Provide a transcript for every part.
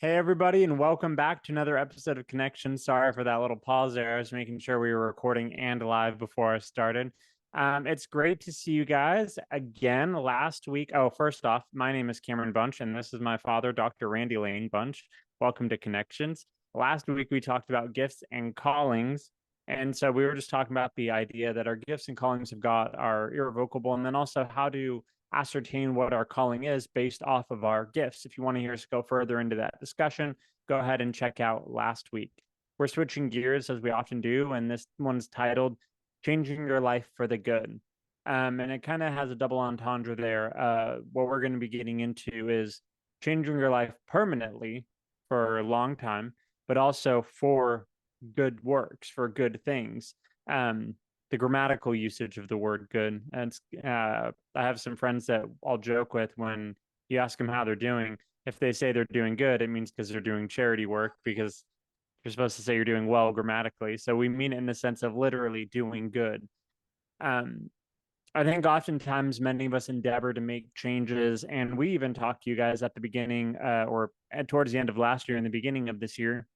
Hey, everybody, and welcome back to another episode of Connection. Sorry for that little pause there. I was making sure we were recording and live before I started. It's great to see you guys again. Last week, first off, my name is Cameron Bunch, and this is my father, Dr. Randy Lane Bunch. Welcome to Connections. Last week, we talked about gifts and callings. And so we were just talking about the idea that our gifts and callings of God are irrevocable, and then also how to ascertain what our calling is based off of our gifts. If you want to hear us go further into that discussion, go ahead and check out last week. We're switching gears as we often do, and this one's titled Changing Your Life for the Good. And it kind of has a double entendre there. What we're going to be getting into is changing your life permanently for a long time, but also for good works, for good things. The grammatical usage of the word good. And I have some friends that I'll joke with when you ask them how they're doing. If they say they're doing good, it means because they're doing charity work, because you're supposed to say you're doing well grammatically. So we mean it in the sense of literally doing good. Um, I think oftentimes many of us endeavor to make changes, and we even talked to you guys at the beginning or towards the end of last year and the beginning of this year,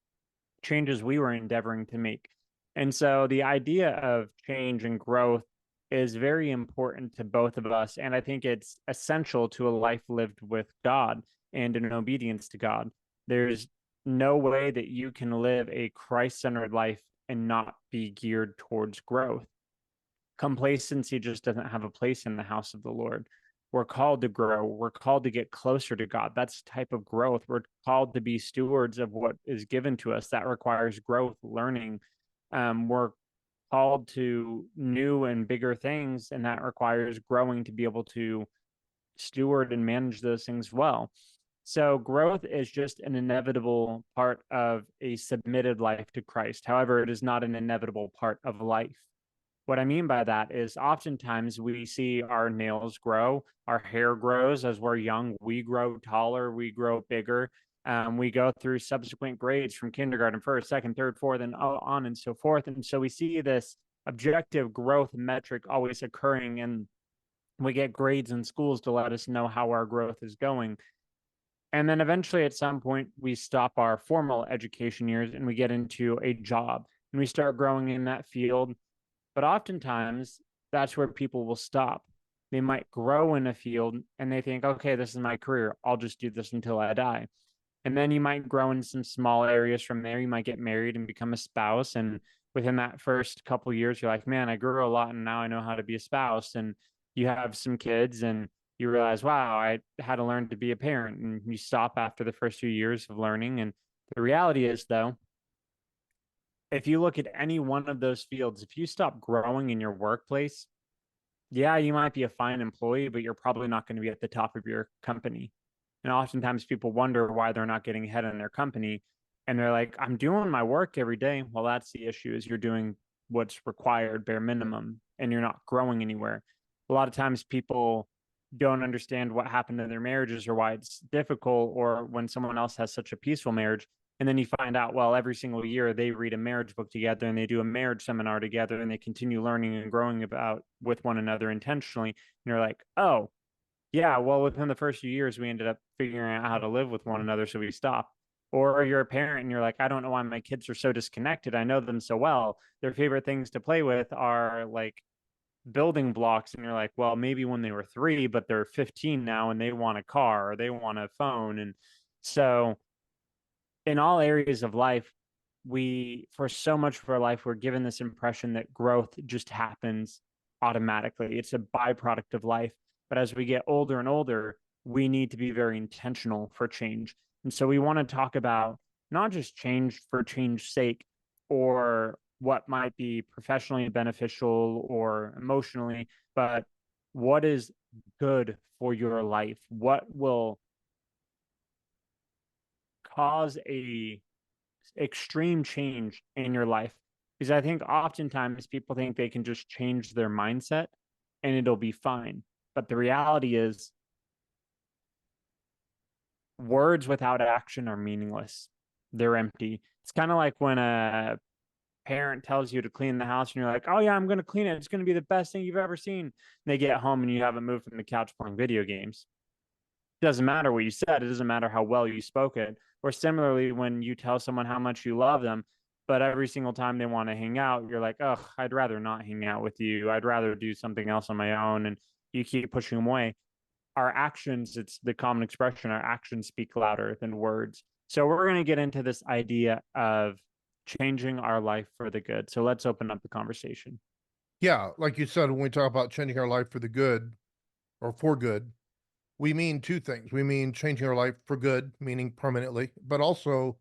changes we were endeavoring to make. And so the idea of change and growth is very important to both of us. And I think it's essential to a life lived with God and in obedience to God. There's no way that you can live a Christ centered life and not be geared towards growth. Complacency just doesn't have a place in the house of the Lord. We're called to grow. We're called to get closer to God. That's the type of growth. We're called to be stewards of what is given to us. That requires growth, learning. We're called to new and bigger things, and that requires growing to be able to steward and manage those things well. So, growth is just an inevitable part of a submitted life to Christ. However, it is not an inevitable part of life. What I mean by that is oftentimes we see our nails grow, our hair grows as we're young, we grow taller, we grow bigger. We go through subsequent grades from kindergarten, first, second, third, fourth, and on and so forth. And so we see this objective growth metric always occurring, and we get grades in schools to let us know how our growth is going. And then eventually, at some point, we stop our formal education years and we get into a job and we start growing in that field, but oftentimes, that's where people will stop. They might grow in a field and they think, okay, this is my career. I'll just do this until I die. And then you might grow in some small areas from there. You might get married and become a spouse. And within that first couple of years, you're like, man, I grew a lot and now I know how to be a spouse. And you have some kids and you realize, wow, I had to learn to be a parent. And you stop after the first few years of learning. And the reality is, though, if you look at any one of those fields, if you stop growing in your workplace, yeah, you might be a fine employee, but you're probably not going to be at the top of your company. And oftentimes people wonder why they're not getting ahead in their company. And they're like, I'm doing my work every day. Well, that's the issue, is you're doing what's required, bare minimum, and you're not growing anywhere. A lot of times people don't understand what happened in their marriages or why it's difficult, or when someone else has such a peaceful marriage. And then you find out, well, every single year they read a marriage book together and they do a marriage seminar together and they continue learning and growing about with one another intentionally. And you're like, oh, yeah, well, within the first few years, we ended up figuring out how to live with one another. So we stopped. Or you're a parent and you're like, I don't know why my kids are so disconnected. I know them so well. Their favorite things to play with are like building blocks. And you're like, well, maybe when they were 3, but they're 15 now and they want a car or they want a phone. And so in all areas of life, we, for so much of our life, we're given this impression that growth just happens automatically. It's a byproduct of life. But as we get older and older, we need to be very intentional for change. And so we want to talk about not just change for change's sake, or what might be professionally beneficial or emotionally, but what is good for your life? What will cause a extreme change in your life? Because I think oftentimes people think they can just change their mindset and it'll be fine. But the reality is, words without action are meaningless. They're empty. It's kind of like when a parent tells you to clean the house and you're like, oh, yeah, I'm going to clean it. It's going to be the best thing you've ever seen. And they get home and you haven't moved from the couch playing video games. doesn't matter what you said, it doesn't matter how well you spoke it. Or similarly, when you tell someone how much you love them, but every single time they want to hang out, you're like, oh, I'd rather not hang out with you. I'd rather do something else on my own. And you keep pushing them away. Our actions, it's the common expression, our actions speak louder than words. So we're going to get into this idea of changing our life for the good. So let's open up the conversation. Yeah, like you said, when we talk about changing our life for the good or for good, we mean two things. We mean changing our life for good, meaning permanently, but also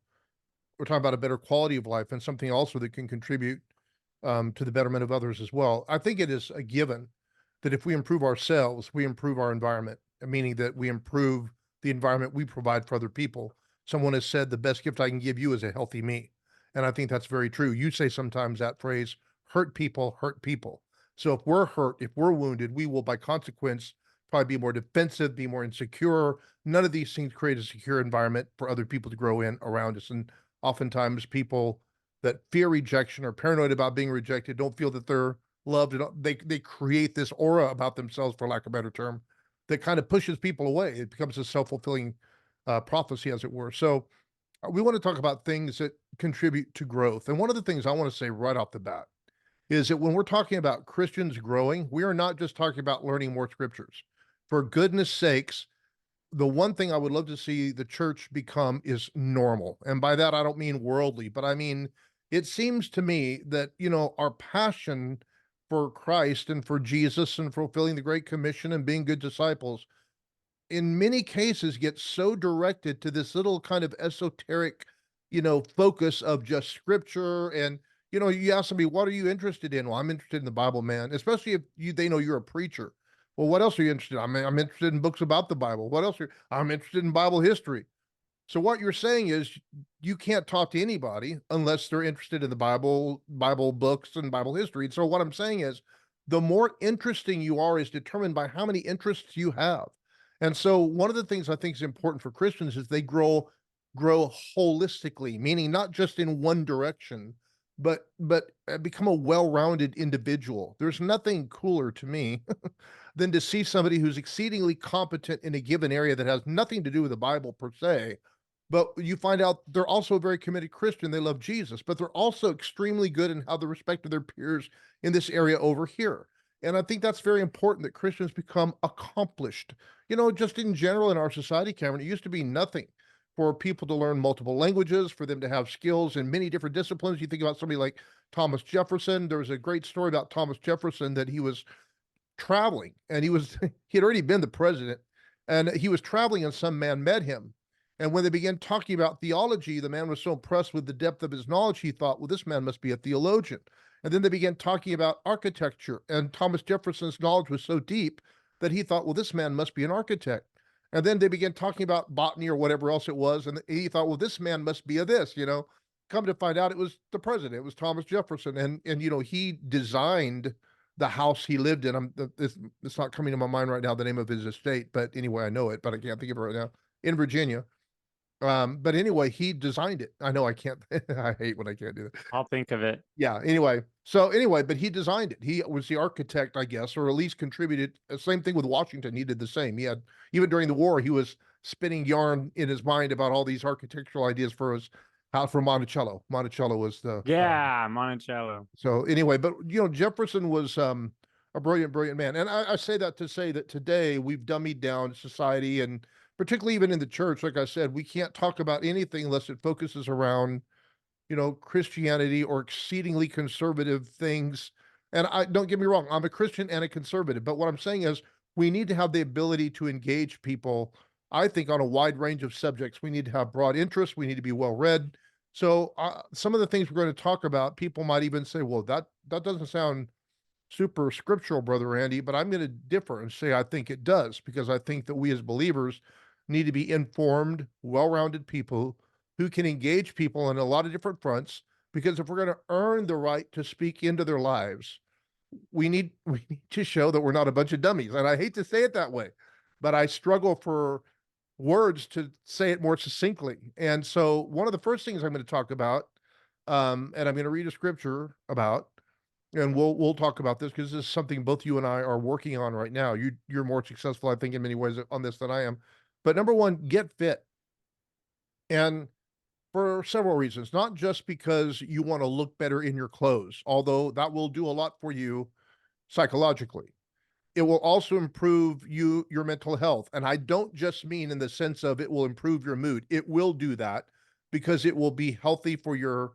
we're talking about a better quality of life and something also that can contribute to the betterment of others as well. I think it is a given that if we improve ourselves, we improve our environment, meaning that we improve the environment we provide for other people. Someone has said the best gift I can give you is a healthy me. And I think that's very true. You say sometimes that phrase, hurt people, hurt people. So if we're hurt, if we're wounded, we will by consequence probably be more defensive, be more insecure. None of these things create a secure environment for other people to grow in around us. And oftentimes people that fear rejection or paranoid about being rejected don't feel that they're loved. They create this aura about themselves, for lack of a better term, that kind of pushes people away. It becomes a self-fulfilling prophecy, as it were. So we want to talk about things that contribute to growth. And one of the things I want to say right off the bat is that when we're talking about Christians growing, we are not just talking about learning more scriptures. For goodness sakes, the one thing I would love to see the church become is normal. And by that, I don't mean worldly, but I mean, it seems to me that, our passion for Christ and for Jesus and fulfilling the Great Commission and being good disciples in many cases gets so directed to this little kind of esoteric, focus of just scripture. And, you ask me, what are you interested in? Well, I'm interested in the Bible, man, especially if they know you're a preacher. Well, what else are you interested in? I'm interested in books about the Bible. What else? I'm interested in Bible history. So what you're saying is you can't talk to anybody unless they're interested in the Bible books and Bible history. And so what I'm saying is the more interesting you are is determined by how many interests you have. And so one of the things I think is important for Christians is they grow holistically, meaning not just in one direction, but become a well-rounded individual. There's nothing cooler to me than to see somebody who's exceedingly competent in a given area that has nothing to do with the Bible per se, but you find out they're also a very committed Christian. They love Jesus, but they're also extremely good in how they respect their peers in this area over here. And I think that's very important that Christians become accomplished. Just in general in our society, Cameron, it used to be nothing for people to learn multiple languages, for them to have skills in many different disciplines. You think about somebody like Thomas Jefferson. There was a great story about Thomas Jefferson that he was traveling and he had already been the president and he was traveling and some man met him. And when they began talking about theology, the man was so impressed with the depth of his knowledge, he thought, well, this man must be a theologian. And then they began talking about architecture, and Thomas Jefferson's knowledge was so deep that he thought, well, this man must be an architect. And then they began talking about botany or whatever else it was, and he thought, well, this man must be a this, Come to find out, it was the president. It was Thomas Jefferson, and he designed the house he lived in. It's not coming to my mind right now the name of his estate, but anyway, I know it, but I can't think of it right now. In Virginia. But anyway, he designed it. I know I can't. I hate when I can't do that. I'll think of it. Yeah. Anyway, but he designed it. He was the architect, I guess, or at least contributed. Same thing with Washington. He did the same. He had, even during the war, he was spinning yarn in his mind about all these architectural ideas for his house for Monticello. Monticello was the Monticello. So anyway, but Jefferson was a brilliant man. And I say that to say that today we've dummied down society, and particularly even in the church. Like I said, we can't talk about anything unless it focuses around, Christianity or exceedingly conservative things. And I don't get me wrong, I'm a Christian and a conservative, but what I'm saying is we need to have the ability to engage people, I think, on a wide range of subjects. We need to have broad interests. We need to be well read. So some of the things we're going to talk about, people might even say, well, that doesn't sound super scriptural, Brother Andy, but I'm going to differ and say I think it does, because I think that we as believers need to be informed, well-rounded people who can engage people on a lot of different fronts, because if we're going to earn the right to speak into their lives, we need to show that we're not a bunch of dummies. And I hate to say it that way, but I struggle for words to say it more succinctly. And so one of the first things I'm going to talk about, and I'm going to read a scripture about, and we'll talk about this because this is something both you and I are working on right now. You're more successful, I think, in many ways on this than I am. But number one, get fit. And for several reasons, not just because you want to look better in your clothes, although that will do a lot for you psychologically. It will also improve your mental health. And I don't just mean in the sense of it will improve your mood. It will do that because it will be healthy for your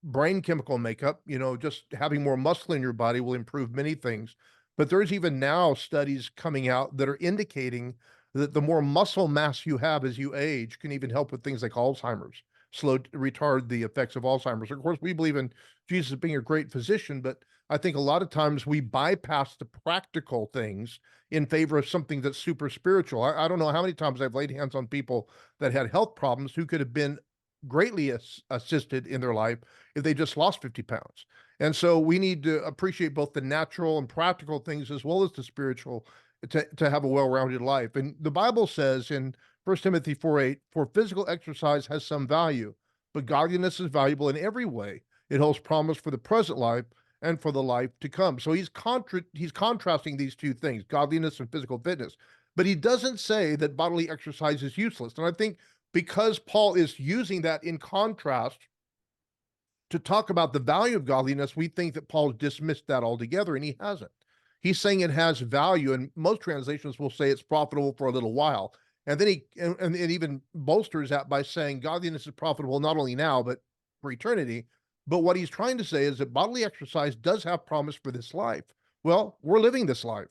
brain chemical makeup. Just having more muscle in your body will improve many things. But there's even now studies coming out that are indicating that the more muscle mass you have as you age can even help with things like Alzheimer's, retard the effects of Alzheimer's. Of course, we believe in Jesus being a great physician, but I think a lot of times we bypass the practical things in favor of something that's super spiritual. I don't know how many times I've laid hands on people that had health problems who could have been greatly assisted in their life if they just lost 50 pounds. And so we need to appreciate both the natural and practical things as well as the spiritual to have a well-rounded life. And the Bible says in 1 Timothy 4:8, for physical exercise has some value, but godliness is valuable in every way. It holds promise for the present life and for the life to come. So he's contrasting these two things, godliness and physical fitness. But he doesn't say that bodily exercise is useless. And I think because Paul is using that in contrast to talk about the value of godliness, we think that Paul's dismissed that altogether, and he hasn't. He's saying it has value, and most translations will say it's profitable for a little while. And then it even bolsters that by saying godliness is profitable not only now, but for eternity. But what he's trying to say is that bodily exercise does have promise for this life. Well, we're living this life.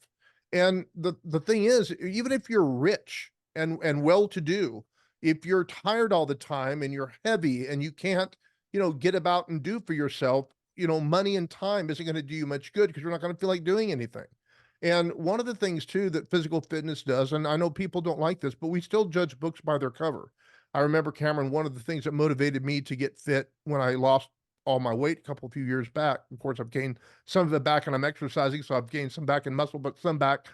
And the thing is, even if you're rich and well-to-do, if you're tired all the time and you're heavy and you can't, get about and do for yourself, money and time isn't going to do you much good because you're not going to feel like doing anything. And one of the things too that physical fitness does, and I know people don't like this, but we still judge books by their cover. I remember, Cameron, one of the things that motivated me to get fit when I lost all my weight a few years back. Of course, I've gained some of it back and I'm exercising, so I've gained some back in muscle, but some back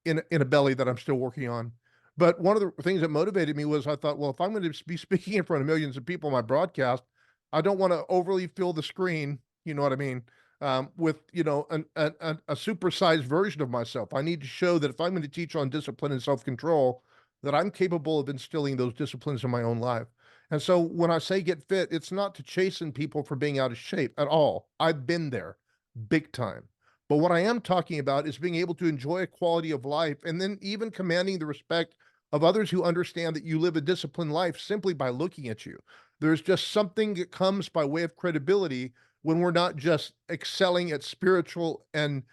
in a belly that I'm still working on. But one of the things that motivated me was I thought, well, if I'm going to be speaking in front of millions of people on my broadcast, I don't want to overly fill the screen. You know what I mean? With a supersized version of myself. I need to show that if I'm going to teach on discipline and self-control, that I'm capable of instilling those disciplines in my own life. And so when I say get fit, it's not to chasten people for being out of shape at all. I've been there big time. But what I am talking about is being able to enjoy a quality of life and then even commanding the respect of others who understand that you live a disciplined life simply by looking at you. There's just something that comes by way of credibility when we're not just excelling at spiritual and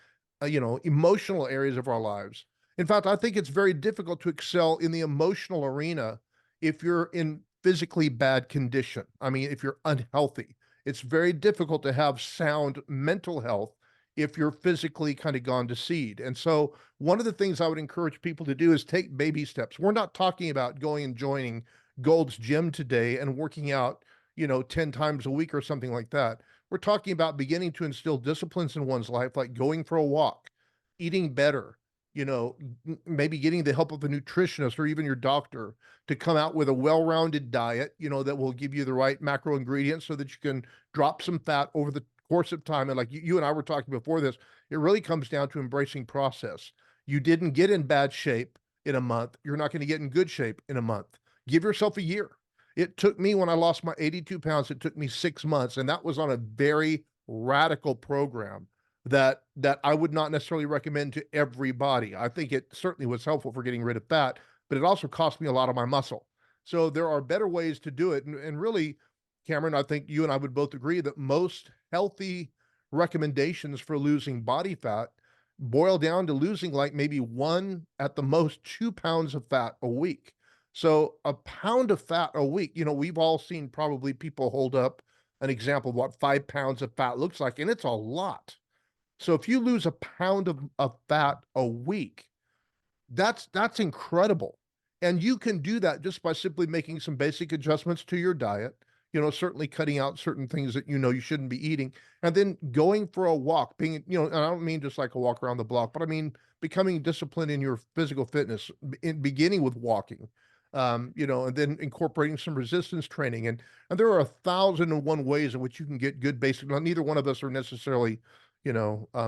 emotional areas of our lives. In fact, I think it's very difficult to excel in the emotional arena if you're in physically bad condition. I mean, if you're unhealthy, it's very difficult to have sound mental health if you're physically kind of gone to seed. And so one of the things I would encourage people to do is take baby steps. We're not talking about going and joining Gold's Gym today and working out, 10 times a week or something like that. We're talking about beginning to instill disciplines in one's life, like going for a walk, eating better, maybe getting the help of a nutritionist or even your doctor to come out with a well-rounded diet, that will give you the right macro ingredients so that you can drop some fat over the course of time. And like you and I were talking before this, it really comes down to embracing process. You didn't get in bad shape in a month. You're not going to get in good shape in a month. Give yourself a year. It took me, when I lost my 82 pounds, it took me 6 months. And that was on a very radical program that I would not necessarily recommend to everybody. I think it certainly was helpful for getting rid of fat, but it also cost me a lot of my muscle. So there are better ways to do it. And really, Cameron, I think you and I would both agree that most healthy recommendations for losing body fat boil down to losing like maybe 1 at the most 2 pounds of fat a week. So a pound of fat a week, we've all seen probably people hold up an example of what 5 pounds of fat looks like, and it's a lot. So if you lose a pound of fat a week, that's incredible. And you can do that just by simply making some basic adjustments to your diet, certainly cutting out certain things that you shouldn't be eating, and then going for a walk, being, and I don't mean just like a walk around the block, but I mean becoming disciplined in your physical fitness, in beginning with walking, and then incorporating some resistance training. And there are 1,001 ways in which you can get good basic. Now, neither one of us are necessarily,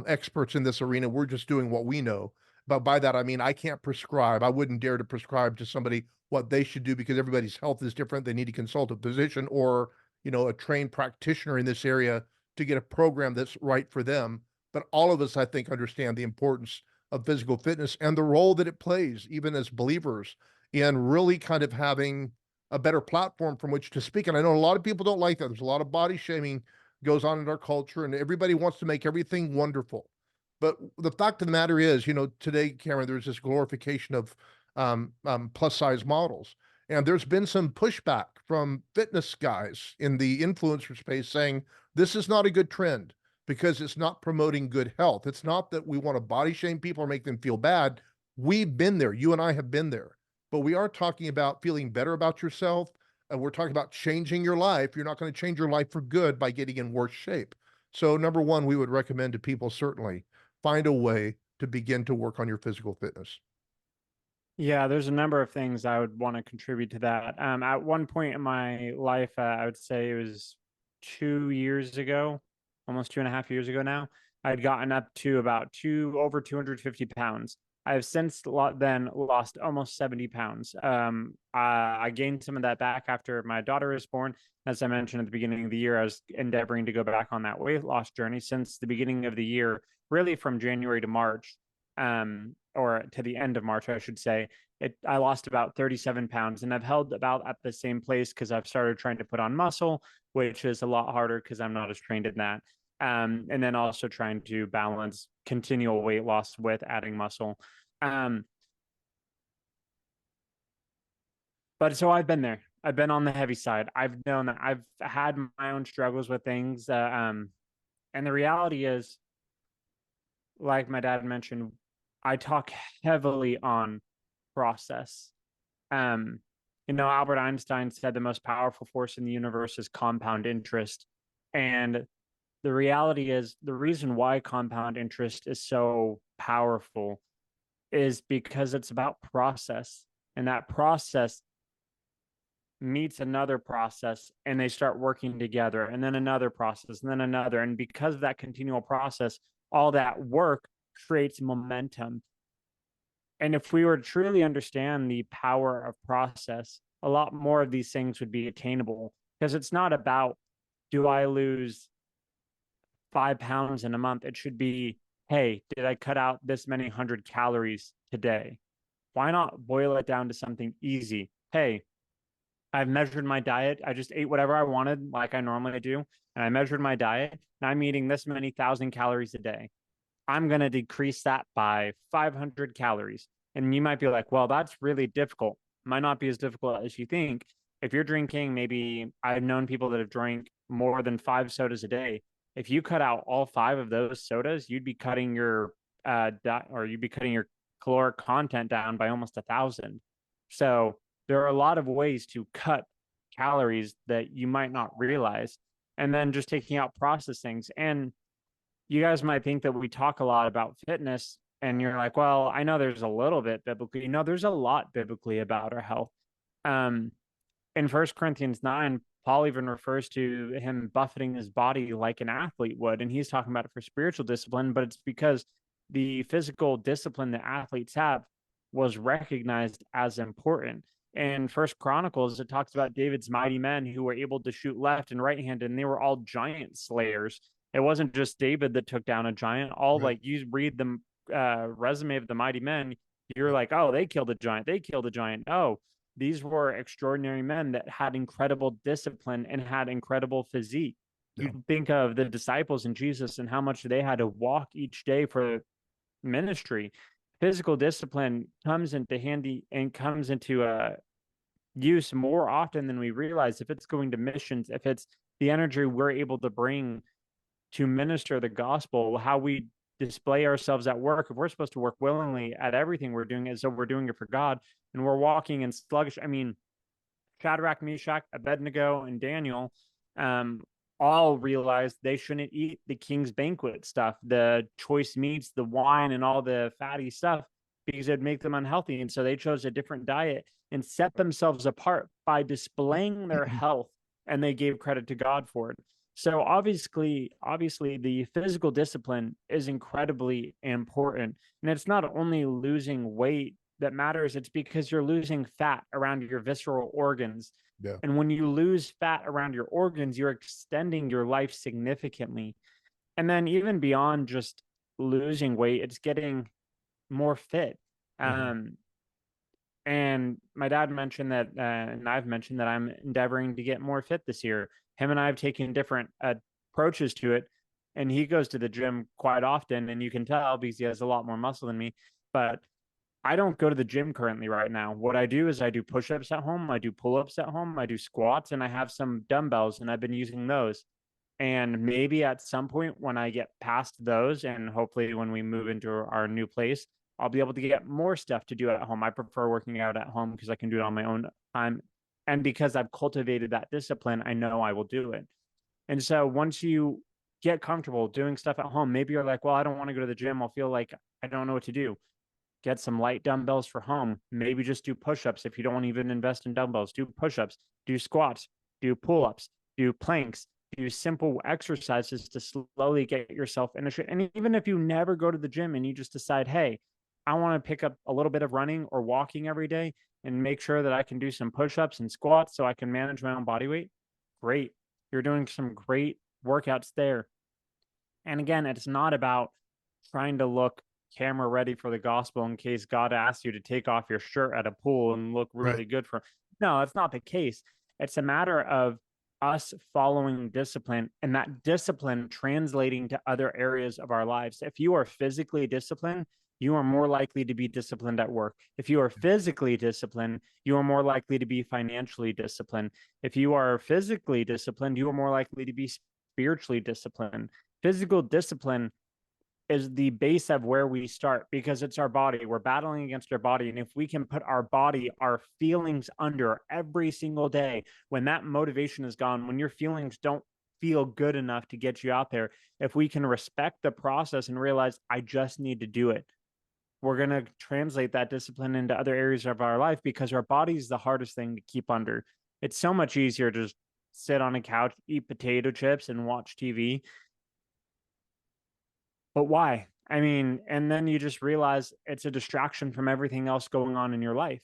experts in this arena. We're just doing what we know. But by that, I mean, I can't prescribe. I wouldn't dare to prescribe to somebody what they should do because everybody's health is different. They need to consult a physician or, a trained practitioner in this area to get a program that's right for them. But all of us, I think, understand the importance of physical fitness and the role that it plays, even as believers, in really kind of having a better platform from which to speak. And I know a lot of people don't like that. There's a lot of body shaming goes on in our culture, and everybody wants to make everything wonderful. But the fact of the matter is, today, Cameron, there's this glorification of plus size models. And there's been some pushback from fitness guys in the influencer space saying this is not a good trend because it's not promoting good health. It's not that we want to body shame people or make them feel bad. We've been there. You and I have been there. But we are talking about feeling better about yourself. And we're talking about changing your life. You're not going to change your life for good by getting in worse shape. So, number one, we would recommend to people certainly find a way to begin to work on your physical fitness. Yeah, there's a number of things I would want to contribute to that. At one point in my life, I would say it was 2 years ago, almost 2.5 years ago now, I'd gotten up to about over 250 pounds. I've since then lost almost 70 pounds. I gained some of that back after my daughter was born. As I mentioned at the beginning of the year, I was endeavoring to go back on that weight loss journey since the beginning of the year, really from January to March. Or to the end of March, I should say, I lost about 37 pounds, and I've held about at the same place because I've started trying to put on muscle, which is a lot harder because I'm not as trained in that. And then also trying to balance continual weight loss with adding muscle. But so I've been there. I've been on the heavy side. I've known that I've had my own struggles with things. And the reality is, like my dad mentioned, I talk heavily on process. Albert Einstein said the most powerful force in the universe is compound interest. And the reality is, the reason why compound interest is so powerful is because it's about process. And that process meets another process, and they start working together, and then another process, and then another. And because of that continual process, all that work creates momentum. And if we were to truly understand the power of process, a lot more of these things would be attainable, because it's not about, do I lose 5 pounds in a month? It should be, hey, did I cut out this many 100 calories today? Why not boil it down to something easy? Hey, I've measured my diet. I just ate whatever I wanted, like I normally do. And I measured my diet, and I'm eating this many 1,000 calories a day. I'm going to decrease that by 500 calories. And you might be like, well, that's really difficult. Might not be as difficult as you think. If you're drinking, maybe I've known people that have drank more than 5 sodas a day. If you cut out all 5 of those sodas, you'd be cutting your caloric content down by almost 1,000. So there are a lot of ways to cut calories that you might not realize. And then just taking out processed things. And you guys might think that we talk a lot about fitness, and you're like, well, I know there's a little bit biblically. There's a lot biblically about our health. In 1 Corinthians 9, Paul even refers to him buffeting his body like an athlete would. And he's talking about it for spiritual discipline, but it's because the physical discipline that athletes have was recognized as important. In First Chronicles, it talks about David's mighty men who were able to shoot left and right handed, and they were all giant slayers. It wasn't just David that took down a giant. Like, you read the resume of the mighty men, you're like, oh, they killed a giant. They killed a giant. Oh, these were extraordinary men that had incredible discipline and had incredible physique. Yeah. You think of the disciples and Jesus and how much they had to walk each day for ministry. Physical discipline comes into handy and comes into use more often than we realize if it's going to missions, if it's the energy we're able to bring to minister the gospel, how we display ourselves at work. If we're supposed to work willingly at everything we're doing as though we're doing it for God, and we're walking in sluggish, Shadrach, Meshach, Abednego, and Daniel all realized they shouldn't eat the king's banquet stuff, the choice meats, the wine, and all the fatty stuff, because it'd make them unhealthy. And so they chose a different diet and set themselves apart by displaying their health, and they gave credit to God for it. So obviously the physical discipline is incredibly important. And it's not only losing weight that matters, it's because you're losing fat around your visceral organs. Yeah. And when you lose fat around your organs, you're extending your life significantly. And then even beyond just losing weight, it's getting more fit. Mhm. Um, and my dad mentioned that, and I've mentioned that I'm endeavoring to get more fit this year. Him and I have taken different approaches to it. And he goes to the gym quite often, and you can tell because he has a lot more muscle than me. But I don't go to the gym currently right now. What I do is I do push ups at home, I do pull ups at home, I do squats, and I have some dumbbells, and I've been using those. And maybe at some point when I get past those, and hopefully when we move into our new place, I'll be able to get more stuff to do at home. I prefer working out at home because I can do it on my own time. And because I've cultivated that discipline, I know I will do it. And so once you get comfortable doing stuff at home, maybe you're like, well, I don't want to go to the gym. I'll feel like I don't know what to do. Get some light dumbbells for home. Maybe just do push-ups. If you don't even invest in dumbbells, do push-ups, do squats, do pull-ups, do planks, do simple exercises to slowly get yourself in a shape. And even if you never go to the gym and you just decide, hey, I want to pick up a little bit of running or walking every day and make sure that I can do some push-ups and squats so I can manage my own body weight, great. You're doing some great workouts there. And again, it's not about trying to look camera ready for the gospel in case God asks you to take off your shirt at a pool and look Right. really good for. No, that's not the case. It's a matter of us following discipline and that discipline translating to other areas of our lives. If you are physically disciplined, you are more likely to be disciplined at work. If you are physically disciplined, you are more likely to be financially disciplined. If you are physically disciplined, you are more likely to be spiritually disciplined. Physical discipline is the base of where we start because it's our body. We're battling against our body. And if we can put our body, our feelings under every single day, when that motivation is gone, when your feelings don't feel good enough to get you out there, if we can respect the process and realize, I just need to do it, we're going to translate that discipline into other areas of our life because our body is the hardest thing to keep under. It's so much easier to just sit on a couch, eat potato chips, and watch TV. But why? I mean, and then you just realize it's a distraction from everything else going on in your life.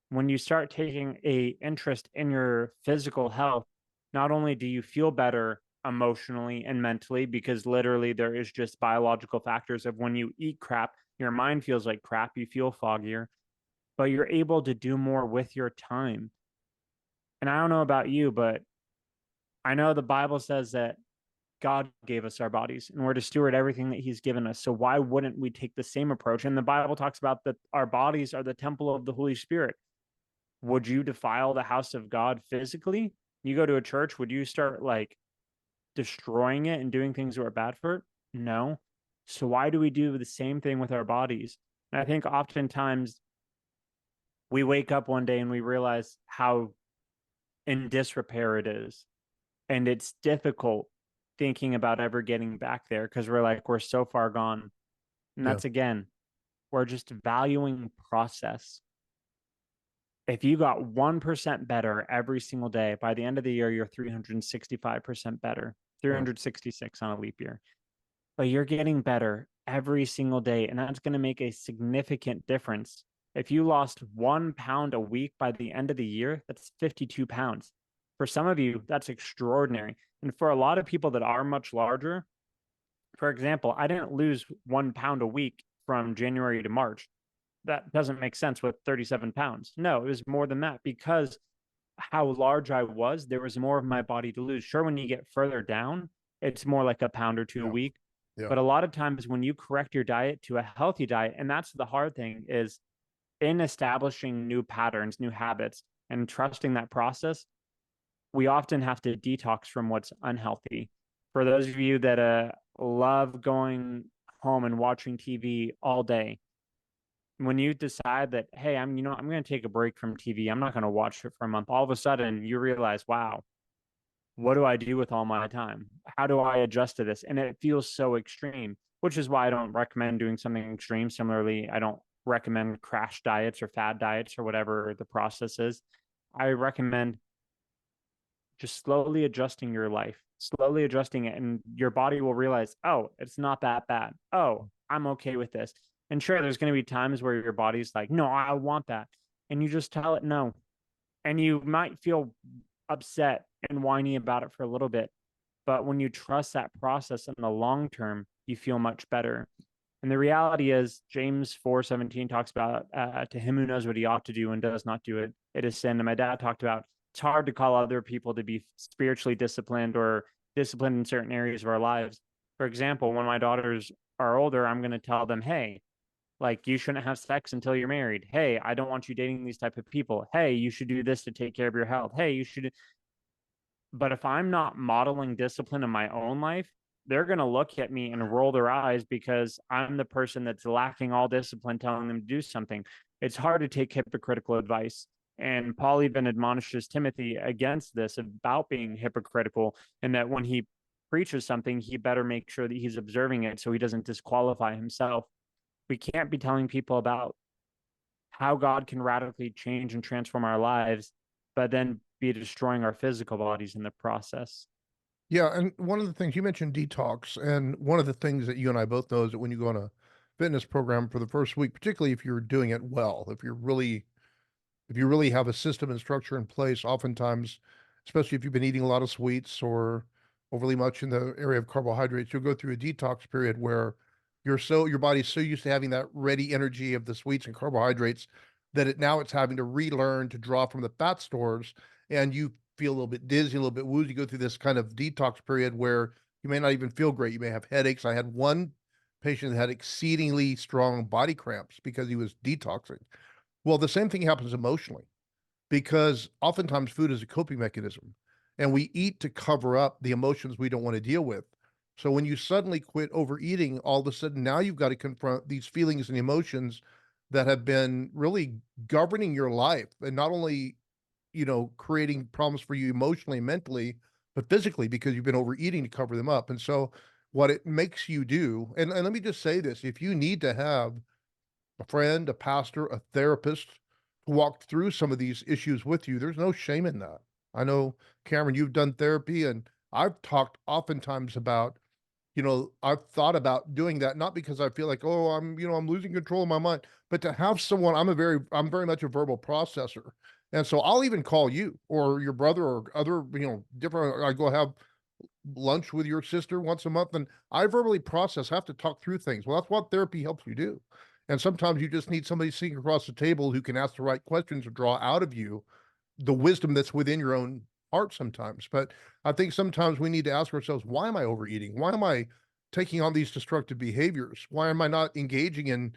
When you start taking a interest in your physical health, not only do you feel better emotionally and mentally, because literally there is just biological factors of when you eat crap, your mind feels like crap, you feel foggier, but you're able to do more with your time. And I don't know about you, but I know the Bible says that God gave us our bodies and we're to steward everything that he's given us. So why wouldn't we take the same approach? And the Bible talks about that our bodies are the temple of the Holy Spirit. Would you defile the house of God physically? You go to a church, would you start like destroying it and doing things that are bad for it? No. So why do we do the same thing with our bodies? And I think oftentimes we wake up one day and we realize how in disrepair it is. And it's difficult thinking about ever getting back there because we're like, we're so far gone. And Yeah. that's again, we're just valuing process. If you got 1% better every single day, by the end of the year, you're 365% better, Yeah. 366 on a leap year. But you're getting better every single day. And that's going to make a significant difference. If you lost 1 pound a week by the end of the year, that's 52 pounds. For some of you, that's extraordinary. And for a lot of people that are much larger, for example, I didn't lose 1 pound a week from January to March. That doesn't make sense with 37 pounds. No, it was more than that because how large I was, there was more of my body to lose. Sure, when you get further down, it's more like a pound or two a Yeah. week. Yeah. But a lot of times when you correct your diet to a healthy diet, and that's the hard thing is in establishing new patterns, new habits, and trusting that process, we often have to detox from what's unhealthy. For those of you that love going home and watching TV all day, when you decide that, hey, I'm going to take a break from TV, I'm not going to watch it for a month, all of a sudden you realize, wow, what do I do with all my time? How do I adjust to this? And it feels so extreme, which is why I don't recommend doing something extreme. Similarly, I don't recommend crash diets or fad diets or whatever the process is. I recommend just slowly adjusting your life, slowly adjusting it, and your body will realize, oh, it's not that bad. Oh, I'm okay with this. And sure, there's going to be times where your body's like, no, I want that. And you just tell it no. And you might feel upset and whiny about it for a little bit. But when you trust that process in the long term, you feel much better. And the reality is, James 4:17 talks about to him who knows what he ought to do and does not do it, it is sin. And my dad talked about it's hard to call other people to be spiritually disciplined or disciplined in certain areas of our lives. For example, when my daughters are older, I'm going to tell them, hey, like you shouldn't have sex until you're married. Hey, I don't want you dating these type of people. Hey, you should do this to take care of your health. Hey, you should. But if I'm not modeling discipline in my own life, they're going to look at me and roll their eyes because I'm the person that's lacking all discipline, telling them to do something. It's hard to take hypocritical advice. And Paul even admonishes Timothy against this about being hypocritical, and that when he preaches something, he better make sure that he's observing it so he doesn't disqualify himself. We can't be telling people about how God can radically change and transform our lives, but then be destroying our physical bodies in the process. Yeah, and one of the things you mentioned detox, and one of the things that you and I both know is that when you go on a fitness program for the first week, particularly if you're doing it well, if you really have a system and structure in place, oftentimes, especially if you've been eating a lot of sweets or overly much in the area of carbohydrates, you'll go through a detox period where your body's so used to having that ready energy of the sweets and carbohydrates that it's having to relearn to draw from the fat stores, and you feel a little bit dizzy, a little bit woozy, go through this kind of detox period where you may not even feel great. You may have headaches. I had one patient that had exceedingly strong body cramps because he was detoxing. Well, the same thing happens emotionally because oftentimes food is a coping mechanism and we eat to cover up the emotions we don't want to deal with. So when you suddenly quit overeating, all of a sudden now you've got to confront these feelings and emotions that have been really governing your life, and not only, creating problems for you emotionally and mentally, but physically because you've been overeating to cover them up. And so what it makes you do, and let me just say this, if you need to have a friend, a pastor, a therapist who walked through some of these issues with you, there's no shame in that. I know, Cameron, you've done therapy, and I've talked oftentimes about, I've thought about doing that, not because I feel like, oh, I'm losing control of my mind, but to have someone, I'm very much a verbal processor. And so I'll even call you or your brother or other, different, I go have lunch with your sister once a month, and I verbally process, have to talk through things. Well, that's what therapy helps you do. And sometimes you just need somebody sitting across the table who can ask the right questions or draw out of you the wisdom that's within your own heart sometimes. But I think sometimes we need to ask ourselves, why am I overeating? Why am I taking on these destructive behaviors? Why am I not engaging in,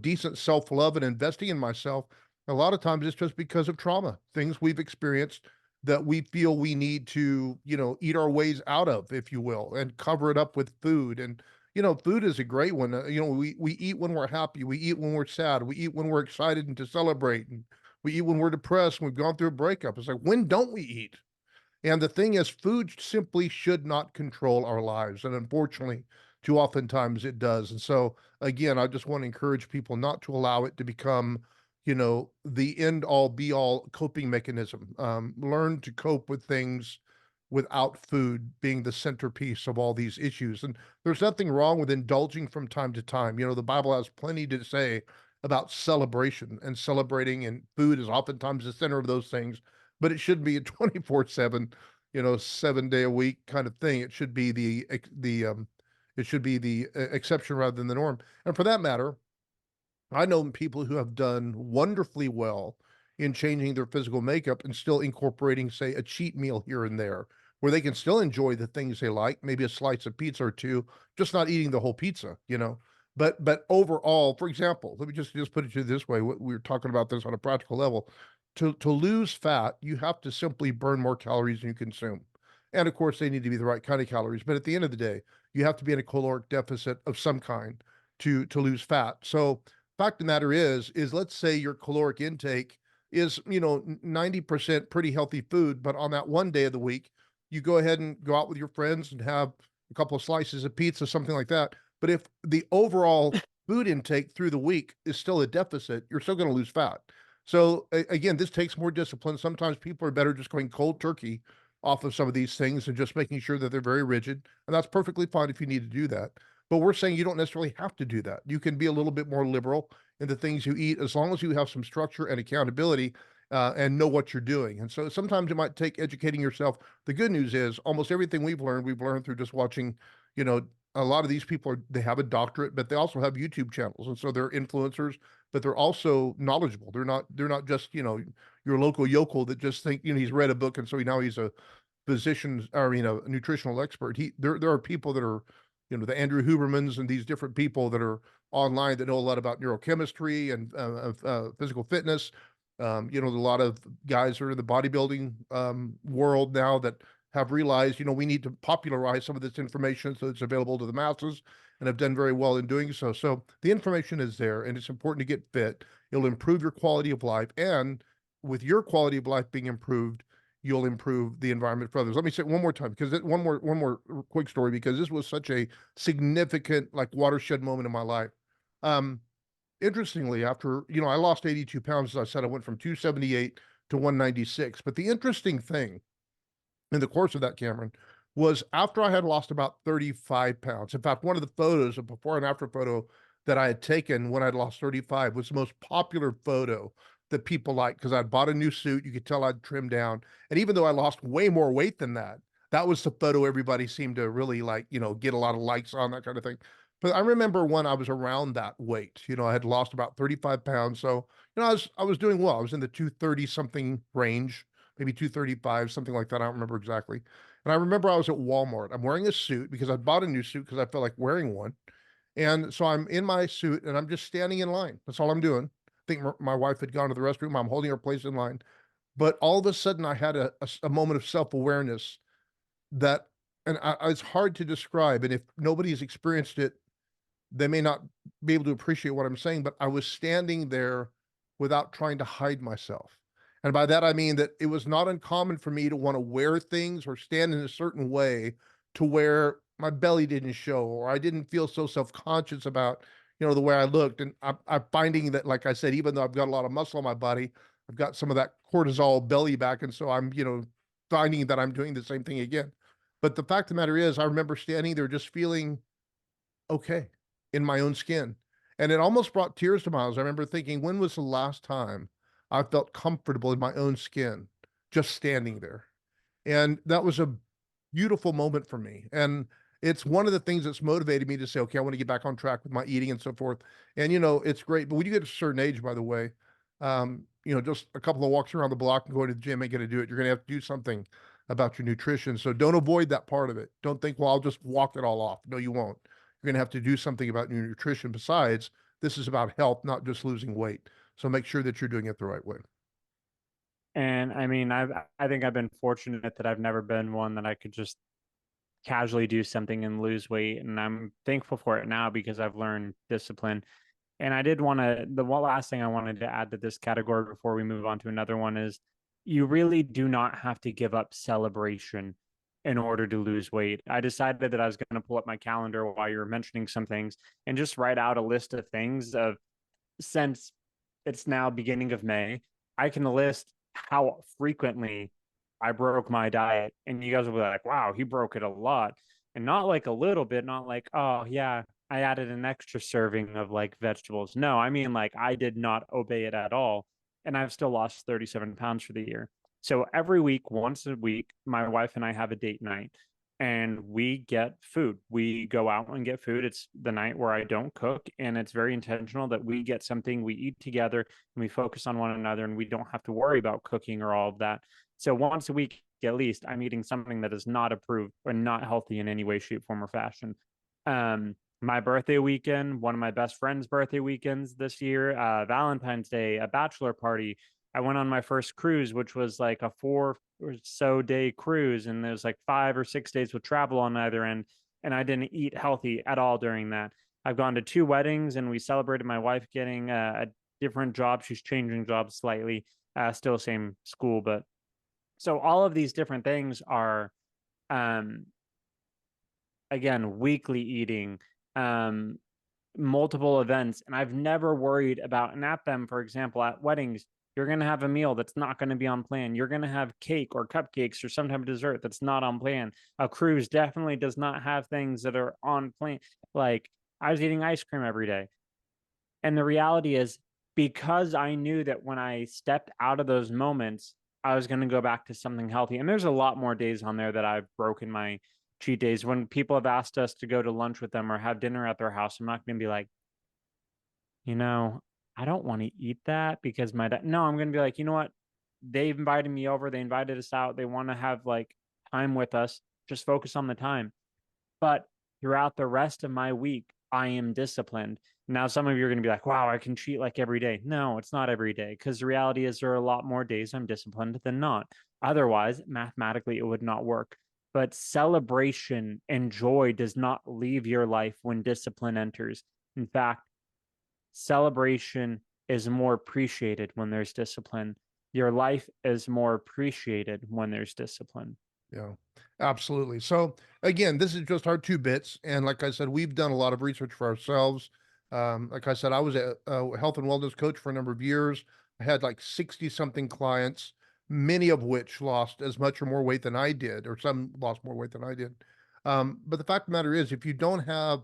decent self-love and investing in myself? A lot of times it's just because of trauma, things we've experienced that we feel we need to, eat our ways out of, if you will, and cover it up with food. And, food is a great one. We eat when we're happy. We eat when we're sad. We eat when we're excited and to celebrate. And we eat when we're depressed, and we've gone through a breakup. It's like, when don't we eat? And the thing is, food simply should not control our lives. And unfortunately, too oftentimes it does. And so, again, I just want to encourage people not to allow it to become, the end all be all coping mechanism. Learn to cope with things without food being the centerpiece of all these issues. And there's nothing wrong with indulging from time to time. The Bible has plenty to say about celebration and celebrating, and food is oftentimes the center of those things, but it shouldn't be a 24/7, 7 day a week kind of thing. It should be the exception rather than the norm. And for that matter, I know people who have done wonderfully well in changing their physical makeup and still incorporating, say, a cheat meal here and there, where they can still enjoy the things they like, maybe a slice of pizza or two, just not eating the whole pizza. But overall, for example, let me just put it to you this way. We were talking about this on a practical level. To lose fat, you have to simply burn more calories than you consume. And of course, they need to be the right kind of calories. But at the end of the day, you have to be in a caloric deficit of some kind to lose fat. So fact of the matter is let's say your caloric intake is, 90% pretty healthy food, but on that one day of the week, you go ahead and go out with your friends and have a couple of slices of pizza, something like that. But if the overall food intake through the week is still a deficit, you're still going to lose fat. So again, this takes more discipline. Sometimes people are better just going cold turkey off of some of these things and just making sure that they're very rigid. And that's perfectly fine if you need to do that. But we're saying you don't necessarily have to do that. You can be a little bit more liberal in the things you eat as long as you have some structure and accountability and know what you're doing. And so sometimes it might take educating yourself. The good news is almost everything we've learned through just watching, you know, a lot of these people they have a doctorate, but they also have YouTube channels. And so they're influencers, but they're also knowledgeable. They're not just, your local yokel that just think, he's read a book and so now he's a physician or, a nutritional expert. There are people that are, the Andrew Hubermans and these different people that are online that know a lot about neurochemistry and physical fitness. A lot of guys are in the bodybuilding world now that have realized, we need to popularize some of this information so it's available to the masses and have done very well in doing so. So the information is there and it's important to get fit. It'll improve your quality of life. And with your quality of life being improved, you'll improve the environment for others. Let me say it one more time, because one more quick story, because this was such a significant, like, watershed moment in my life. Interestingly, after, I lost 82 pounds, as I said, I went from 278 to 196. But the interesting thing in the course of that, Cameron, was after I had lost about 35 pounds. In fact, one of the photos, a before and after photo that I had taken when I'd lost 35 was the most popular photo that people liked, because I'd bought a new suit. You could tell I'd trimmed down. And even though I lost way more weight than that, that was the photo everybody seemed to really like, get a lot of likes on, that kind of thing. But I remember when I was around that weight, I had lost about 35 pounds. So, I was doing well. I was in the 230 something range, maybe 235, something like that. I don't remember exactly. And I remember I was at Walmart. I'm wearing a suit because I bought a new suit because I felt like wearing one. And so I'm in my suit and I'm just standing in line. That's all I'm doing. I think my wife had gone to the restroom. I'm holding her place in line. But all of a sudden I had a moment of self-awareness that, and it's hard to describe. And if nobody's experienced it, they may not be able to appreciate what I'm saying, but I was standing there without trying to hide myself. And by that, I mean that it was not uncommon for me to want to wear things or stand in a certain way to where my belly didn't show, or I didn't feel so self-conscious about, the way I looked. And I'm finding that, like I said, even though I've got a lot of muscle on my body, I've got some of that cortisol belly back. And so I'm, finding that I'm doing the same thing again. But the fact of the matter is, I remember standing there just feeling okay in my own skin. And it almost brought tears to my eyes. I remember thinking, when was the last time I felt comfortable in my own skin, just standing there? And that was a beautiful moment for me. And it's one of the things that's motivated me to say, okay, I want to get back on track with my eating and so forth. And, it's great. But when you get a certain age, by the way, just a couple of walks around the block and going to the gym ain't going to do it. You're going to have to do something about your nutrition. So don't avoid that part of it. Don't think, well, I'll just walk it all off. No, you won't. You're going to have to do something about your nutrition. Besides, this is about health, not just losing weight. So make sure that you're doing it the right way. And I mean, I think I've been fortunate that I've never been one that I could just casually do something and lose weight. And I'm thankful for it now because I've learned discipline. And I did want to, the one last thing I wanted to add to this category before we move on to another one is you really do not have to give up celebration in order to lose weight. I decided that I was going to pull up my calendar while you were mentioning some things and just write out a list of things of, since it's now beginning of May, I can list how frequently I broke my diet. And you guys will be like, wow, he broke it a lot. And not like a little bit, not like, oh, yeah, I added an extra serving of like vegetables. No, I mean, like, I did not obey it at all. And I've still lost 37 pounds for the year. So every week, once a week, my wife and I have a date night and we get food. We go out and get food. It's the night where I don't cook, and it's very intentional that we get something, we eat together, and we focus on one another, and we don't have to worry about cooking or all of that. So once a week, at least, I'm eating something that is not approved or not healthy in any way, shape, form, or fashion. My birthday weekend, one of my best friend's birthday weekends this year, Valentine's Day, a bachelor party. I went on my first cruise, which was like a 4 or so day cruise, and there's like 5 or 6 days with travel on either end. And I didn't eat healthy at all during that. I've gone to 2 weddings, and we celebrated my wife getting a different job. She's changing jobs slightly, still same school, but so all of these different things are, um, again, weekly eating, multiple events, and I've never worried about. And at them, for example, at weddings, You're going to have a meal that's not going to be on plan. You're going to have cake or cupcakes or some type of dessert that's not on plan. A cruise definitely does not have things that are on plan. Like I was eating ice cream every day. And the reality is, because I knew that when I stepped out of those moments, I was going to go back to something healthy. And there's a lot more days on there that I've broken my cheat days. When people have asked us to go to lunch with them or have dinner at their house, I'm not going to be like, you know, I don't want to eat that because my dad. No, I'm going to be like, you know what? They invited me over. They invited us out. They want to have like time with us. Just focus on the time. But throughout the rest of my week, I am disciplined. Now, some of you are going to be like, wow, I can cheat like every day. No, it's not every day because the reality is there are a lot more days I'm disciplined than not. Otherwise, mathematically, it would not work. But celebration and joy does not leave your life when discipline enters. In fact, celebration is more appreciated when there's discipline. Your life is more appreciated when there's discipline. Yeah, absolutely. So again, this is just our 2 bits. And like I said, we've done a lot of research for ourselves. Like I said, I was a health and wellness coach for a number of years. I had like 60 something clients, many of which lost as much or more weight than I did, or some lost more weight than I did. But the fact of the matter is, if you don't have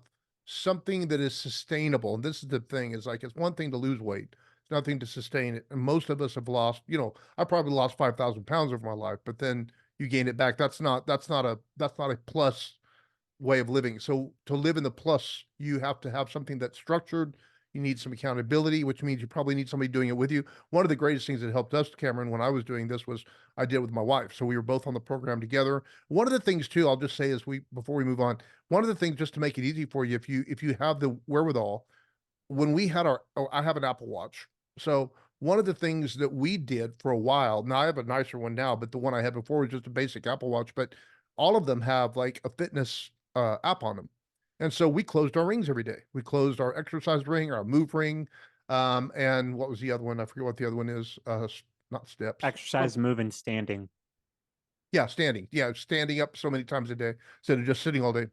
something that is sustainable, and this is the thing, is like it's one thing to lose weight, it's nothing to sustain it. And most of us have lost, I probably lost 5,000 pounds over my life, but then you gain it back. That's not a plus way of living. So to live in the plus, you have to have something that's structured. You need some accountability, which means you probably need somebody doing it with you. One of the greatest things that helped us, Cameron, when I was doing this was I did it with my wife. So we were both on the program together. One of the things too, I'll just say before we move on, one of the things just to make it easy for you, if you have the wherewithal, when we had I have an Apple Watch. So one of the things that we did for a while, now I have a nicer one now, but the one I had before was just a basic Apple Watch, but all of them have like a fitness app on them. And so we closed our rings every day. We closed our exercise ring, our move ring, and what was the other one? I forget what the other one is. Not steps. Exercise, move, and standing. Yeah, standing. Yeah, standing up so many times a day instead of just sitting all day.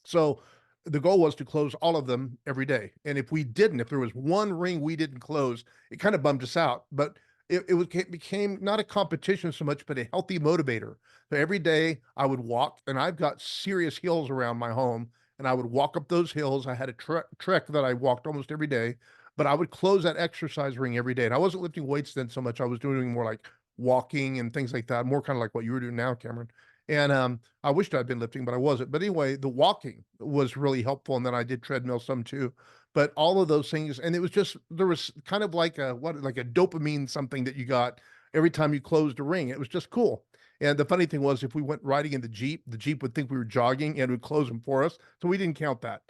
So the goal was to close all of them every day. And if we didn't, if there was one ring we didn't close, it kind of bummed us out. But it became not a competition so much, but a healthy motivator. So every day I would walk, and I've got serious hills around my home, and I would walk up those hills. I had a trek that I walked almost every day, but I would close that exercise ring every day. And I wasn't lifting weights then so much. I was doing more like walking and things like that, more kind of like what you were doing now, Cameron. And I wished I'd been lifting, but I wasn't. But anyway, the walking was really helpful. And then I did treadmill some too. But all of those things, and it was just there was kind of like like a dopamine something that you got every time you closed a ring. It was just cool. And the funny thing was, if we went riding in the Jeep would think we were jogging and would close them for us. So we didn't count that.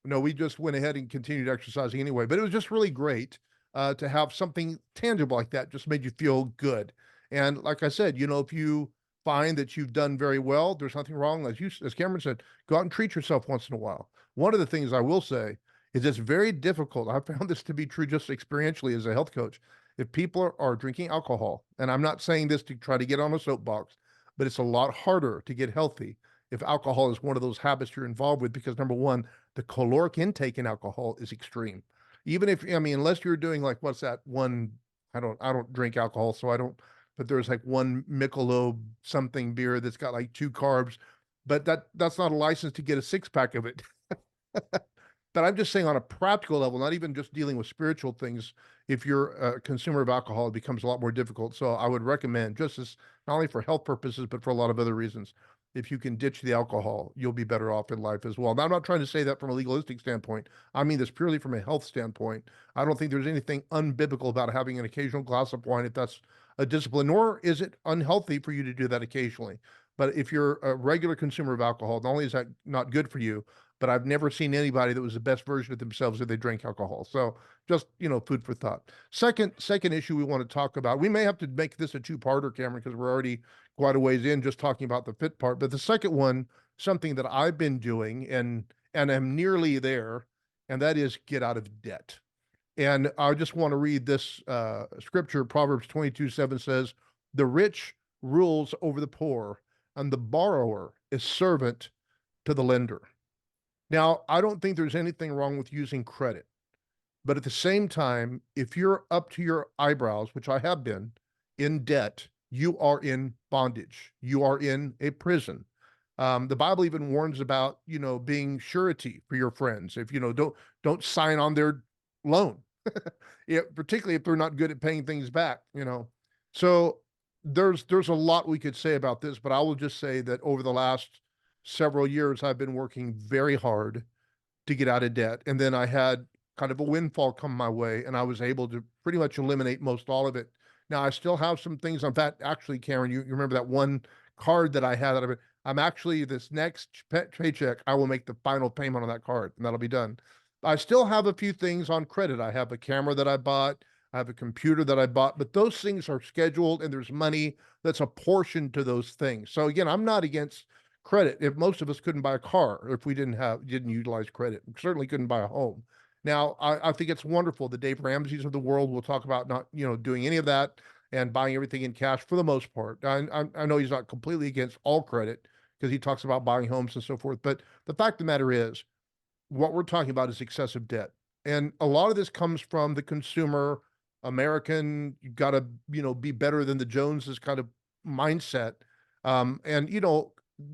No, we just went ahead and continued exercising anyway. But it was just really great to have something tangible like that. Just made you feel good. And like I said, if you find that you've done very well, there's nothing wrong. As Cameron said, go out and treat yourself once in a while. One of the things I will say is it's very difficult. I found this to be true just experientially as a health coach. If people are drinking alcohol, and I'm not saying this to try to get on a soapbox, but it's a lot harder to get healthy if alcohol is one of those habits you're involved with, because number one, the caloric intake in alcohol is extreme. Even if, I mean, unless you're doing like, what's that one? I don't drink alcohol, so I don't, but there's like one Michelob something beer that's got like 2 carbs, but that's not a license to get a 6 pack of it. But I'm just saying on a practical level, not even just dealing with spiritual things, if you're a consumer of alcohol, it becomes a lot more difficult. So I would recommend, just as not only for health purposes, but for a lot of other reasons, if you can ditch the alcohol, you'll be better off in life as well. Now, I'm not trying to say that from a legalistic standpoint. I mean this purely from a health standpoint. I don't think there's anything unbiblical about having an occasional glass of wine if that's a discipline, nor is it unhealthy for you to do that occasionally. But if you're a regular consumer of alcohol, not only is that not good for you, but I've never seen anybody that was the best version of themselves if they drank alcohol. So just, food for thought. Second issue we want to talk about, we may have to make this a 2-parter, Cameron, because we're already quite a ways in just talking about the fit part. But the second one, something that I've been doing and am nearly there, and that is get out of debt. And I just want to read this scripture. Proverbs 22:7 says, the rich rules over the poor, and the borrower is servant to the lender. Now, I don't think there's anything wrong with using credit. But at the same time, if you're up to your eyebrows, which I have been, in debt, you are in bondage. You are in a prison. The Bible even warns about, being surety for your friends. If don't sign on their loan, yeah, particularly if they're not good at paying things back. So there's a lot we could say about this, but I will just say that over the last several years, I've been working very hard to get out of debt. And then I had kind of a windfall come my way, and I was able to pretty much eliminate most all of it. Now I still have some things. In fact, actually, Karen, you remember that one card that I had that I'm actually this next paycheck, I will make the final payment on that card, and that'll be done. I still have a few things on credit. I have a camera that I bought. I have a computer that I bought, but those things are scheduled and there's money that's a portion to those things. So again, I'm not against credit. If most of us couldn't buy a car if we didn't utilize credit, we certainly couldn't buy a home. Now, I think it's wonderful. The Dave Ramsey's of the world will talk about not, doing any of that and buying everything in cash for the most part. I know he's not completely against all credit because he talks about buying homes and so forth. But the fact of the matter is, what we're talking about is excessive debt. And a lot of this comes from the consumer American, you got to, be better than the Joneses kind of mindset. And,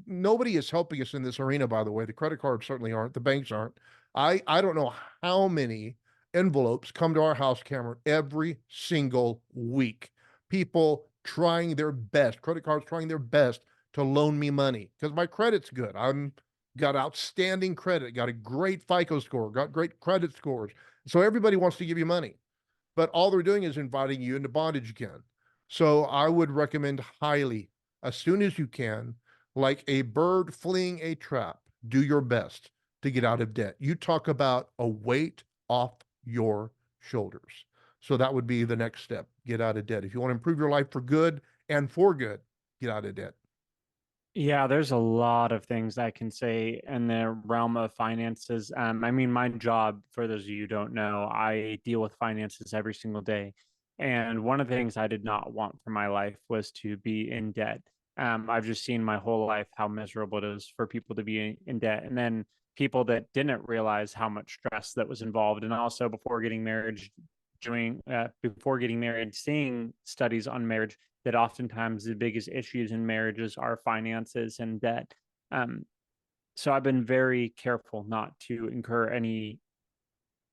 nobody is helping us in this arena, by the way. The credit cards certainly aren't, the banks aren't. I don't know how many envelopes come to our house, Cameron, every single week. People trying their best, credit cards trying their best to loan me money because my credit's good. I'm got outstanding credit, got a great FICO score, got great credit scores. So everybody wants to give you money, but all they're doing is inviting you into bondage again. So I would recommend highly, as soon as you can, like a bird fleeing a trap, do your best to get out of debt. You talk about a weight off your shoulders. So that would be the next step. Get out of debt. If you want to improve your life for good and for good, get out of debt. Yeah, there's a lot of things I can say in the realm of finances. I mean, my job, for those of you who don't know, I deal with finances every single day. And one of the things I did not want for my life was to be in debt. I've just seen my whole life how miserable it is for people to be in debt. And then people that didn't realize how much stress that was involved. And also before getting married, seeing studies on marriage that oftentimes the biggest issues in marriages are finances and debt. Um, so I've been very careful not to incur any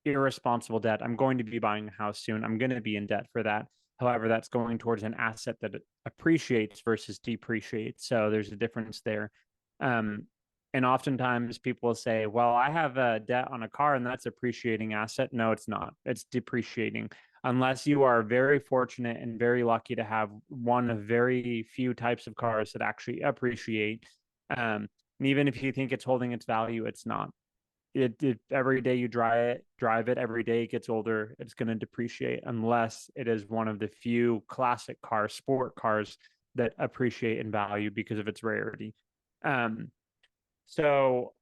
irresponsible debt. I'm going to be buying a house soon. I'm going to be in debt for that. However, that's going towards an asset that appreciates versus depreciates. So there's a difference there. Um, and oftentimes people will say, well, I have a debt on a car and that's appreciating asset. No, it's not. It's depreciating. Unless you are very fortunate and very lucky to have one of very few types of cars that actually appreciate. And even if you think it's holding its value, it's not. It every day you drive it, every day it gets older, it's going to depreciate unless it is one of the few classic cars, sport cars that appreciate in value because of its rarity. So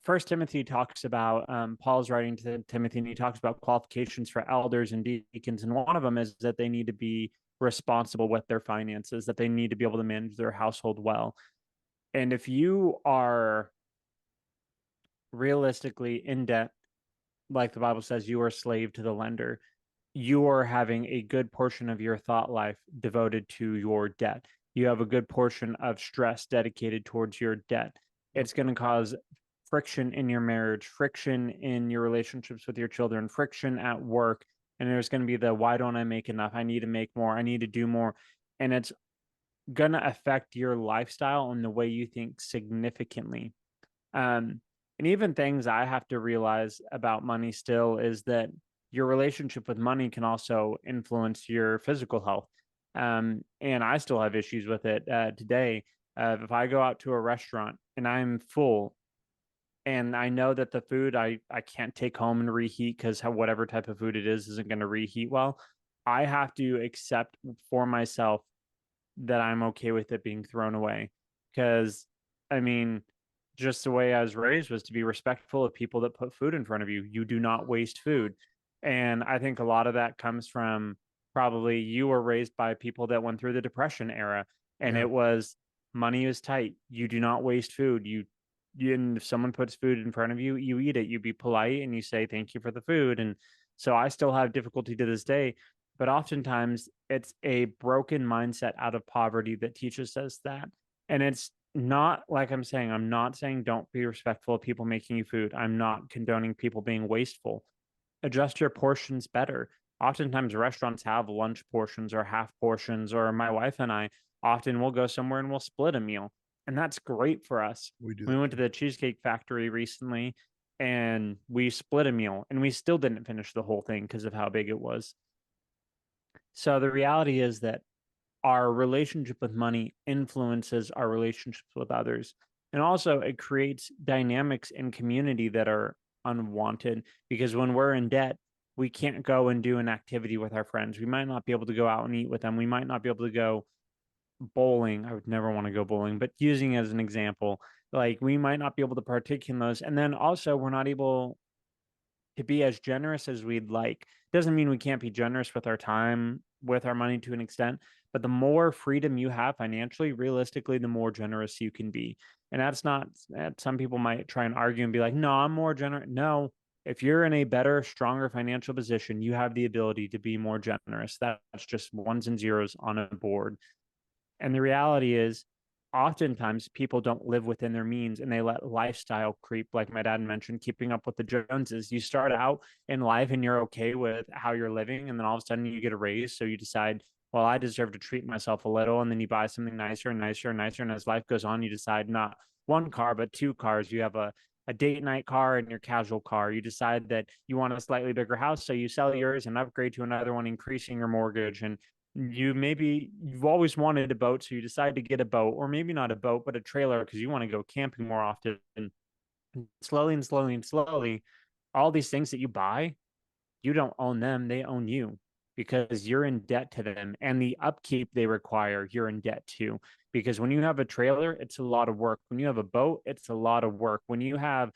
First Timothy talks about Paul's writing to Timothy, and he talks about qualifications for elders and deacons, and one of them is that they need to be responsible with their finances, that they need to be able to manage their household well. And if you are realistically in debt, like the Bible says, you are a slave to the lender. You are having a good portion of your thought life devoted to your debt. You have a good portion of stress dedicated towards your debt. It's going to cause friction in your marriage, friction in your relationships with your children, friction at work. And there's going to be the why don't I make enough? I need to make more. I need to do more. And it's going to affect your lifestyle and the way you think significantly. And even things I have to realize about money still is that your relationship with money can also influence your physical health. And I still have issues with it today. If I go out to a restaurant and I'm full and I know that the food I can't take home and reheat because whatever type of food it is isn't going to reheat well, I have to accept for myself that I'm okay with it being thrown away. Because, I mean, just the way I was raised was to be respectful of people that put food in front of you. You do not waste food. And I think a lot of that comes from probably you were raised by people that went through the Depression era, and Yeah. it was money is tight. You do not waste food. You and if someone puts food in front of you, you eat it. You be polite and you say thank you for the food. And so I still have difficulty to this day, but oftentimes it's a broken mindset out of poverty that teaches us that. And it's not like I'm not saying don't be respectful of people making you food. I'm not condoning people being wasteful. Adjust your portions better. Oftentimes restaurants have lunch portions or half portions, or my wife and I often will go somewhere and we'll split a meal. And that's great for us. We do We that went to too. the Cheesecake Factory recently and we split a meal and we still didn't finish the whole thing because of how big it was. So the reality is that our relationship with money influences our relationships with others. And also, it creates dynamics in community that are unwanted because when we're in debt, we can't go and do an activity with our friends. We might not be able to go out and eat with them. We might not be able to go bowling. I would never want to go bowling, but using as an example, like we might not be able to partake in those. And then also, we're not able to be as generous as we'd like. Doesn't mean we can't be generous with our time, with our money to an extent, but the more freedom you have financially, realistically, the more generous you can be. And that's not, some people might try and argue and be like, no, I'm more generous. No, if you're in a better, stronger financial position, you have the ability to be more generous. That's just ones and zeros on a board. And the reality is, oftentimes people don't live within their means and they let lifestyle creep, like my dad mentioned, keeping up with the Joneses. You start out in life and you're okay with how you're living, and then all of a sudden you get a raise. So you decide, well, I deserve to treat myself a little. And then you buy something nicer and nicer and nicer. And as life goes on, you decide not one car, but two cars. You have a date night car and your casual car. You decide that you want a slightly bigger house. So you sell yours and upgrade to another one, increasing your mortgage. And you've always wanted a boat, so you decide to get a boat, or maybe not a boat, but a trailer because you want to go camping more often. And slowly and slowly and slowly, all these things that you buy, you don't own them, they own you because you're in debt to them. And the upkeep they require, you're in debt to. Because when you have a trailer, it's a lot of work. When you have a boat, it's a lot of work. When you have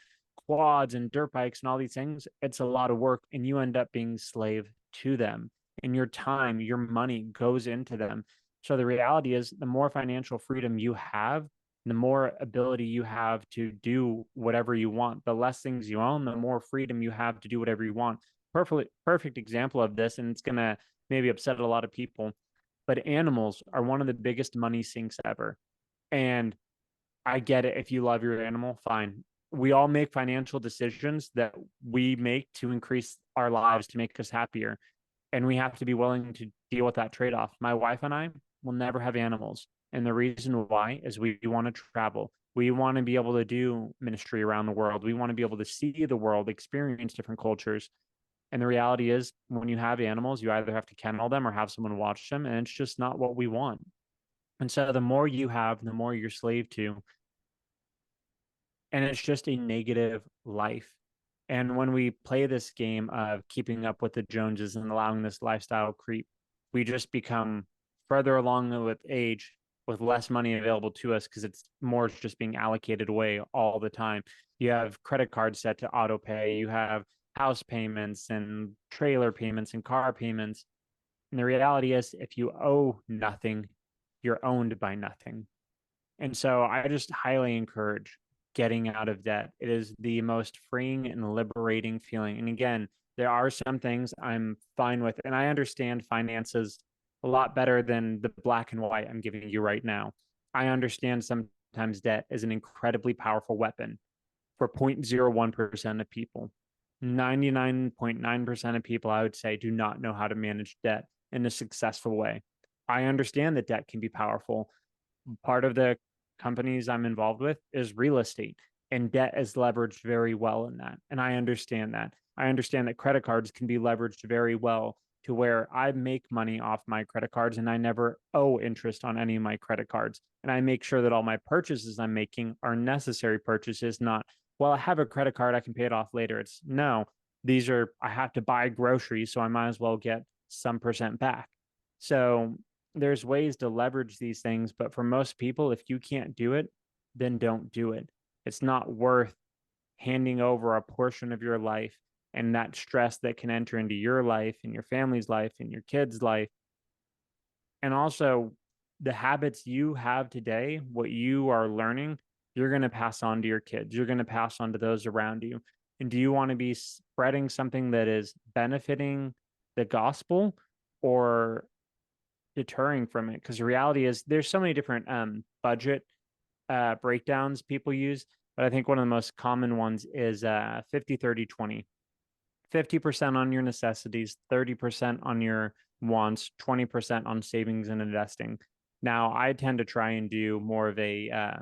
quads and dirt bikes and all these things, it's a lot of work. And you end up being slave to them. And your time, your money goes into them. So the reality is, the more financial freedom you have, the more ability you have to do whatever you want. The less things you own, the more freedom you have to do whatever you want. Perfect example of this, and it's going to maybe upset a lot of people, but animals are one of the biggest money sinks ever. And I get it. If you love your animal, fine. We all make financial decisions that we make to increase our lives, to make us happier. And we have to be willing to deal with that trade off. My wife and I will never have animals. And the reason why is we want to travel. We want to be able to do ministry around the world. We want to be able to see the world, experience different cultures. And the reality is, when you have animals, you either have to kennel them or have someone watch them. And it's just not what we want. And so the more you have, the more you're slave to. And it's just a negative life. And when we play this game of keeping up with the Joneses and allowing this lifestyle creep, we just become further along with age with less money available to us because it's more just being allocated away all the time. You have credit cards set to auto pay, you have house payments and trailer payments and car payments. And the reality is, if you owe nothing, you're owned by nothing. And so I just highly encourage getting out of debt. It is the most freeing and liberating feeling. And again, there are some things I'm fine with, and I understand finances a lot better than the black and white I'm giving you right now. I understand sometimes debt is an incredibly powerful weapon for 0.01% of people. 99.9% of people, I would say, do not know how to manage debt in a successful way. I understand that debt can be powerful. Part of the companies I'm involved with is real estate, and debt is leveraged very well in that. And I understand that. I understand that credit cards can be leveraged very well to where I make money off my credit cards and I never owe interest on any of my credit cards. And I make sure that all my purchases I'm making are necessary purchases, not, well, I have a credit card, I can pay it off later. It's no, these are, I have to buy groceries, so I might as well get some percent back. So there's ways to leverage these things, but for most people, if you can't do it, then don't do it. It's not worth handing over a portion of your life and that stress that can enter into your life and your family's life and your kids' life. And also, the habits you have today, what you are learning, you're going to pass on to your kids. You're going to pass on to those around you. And do you want to be spreading something that is benefiting the gospel or deterring from it? Because the reality is there's so many different budget breakdowns people use, but I think one of the most common ones is 50, 30, 20. 50% on your necessities, 30% on your wants, 20% on savings and investing. Now, I tend to try and do more of a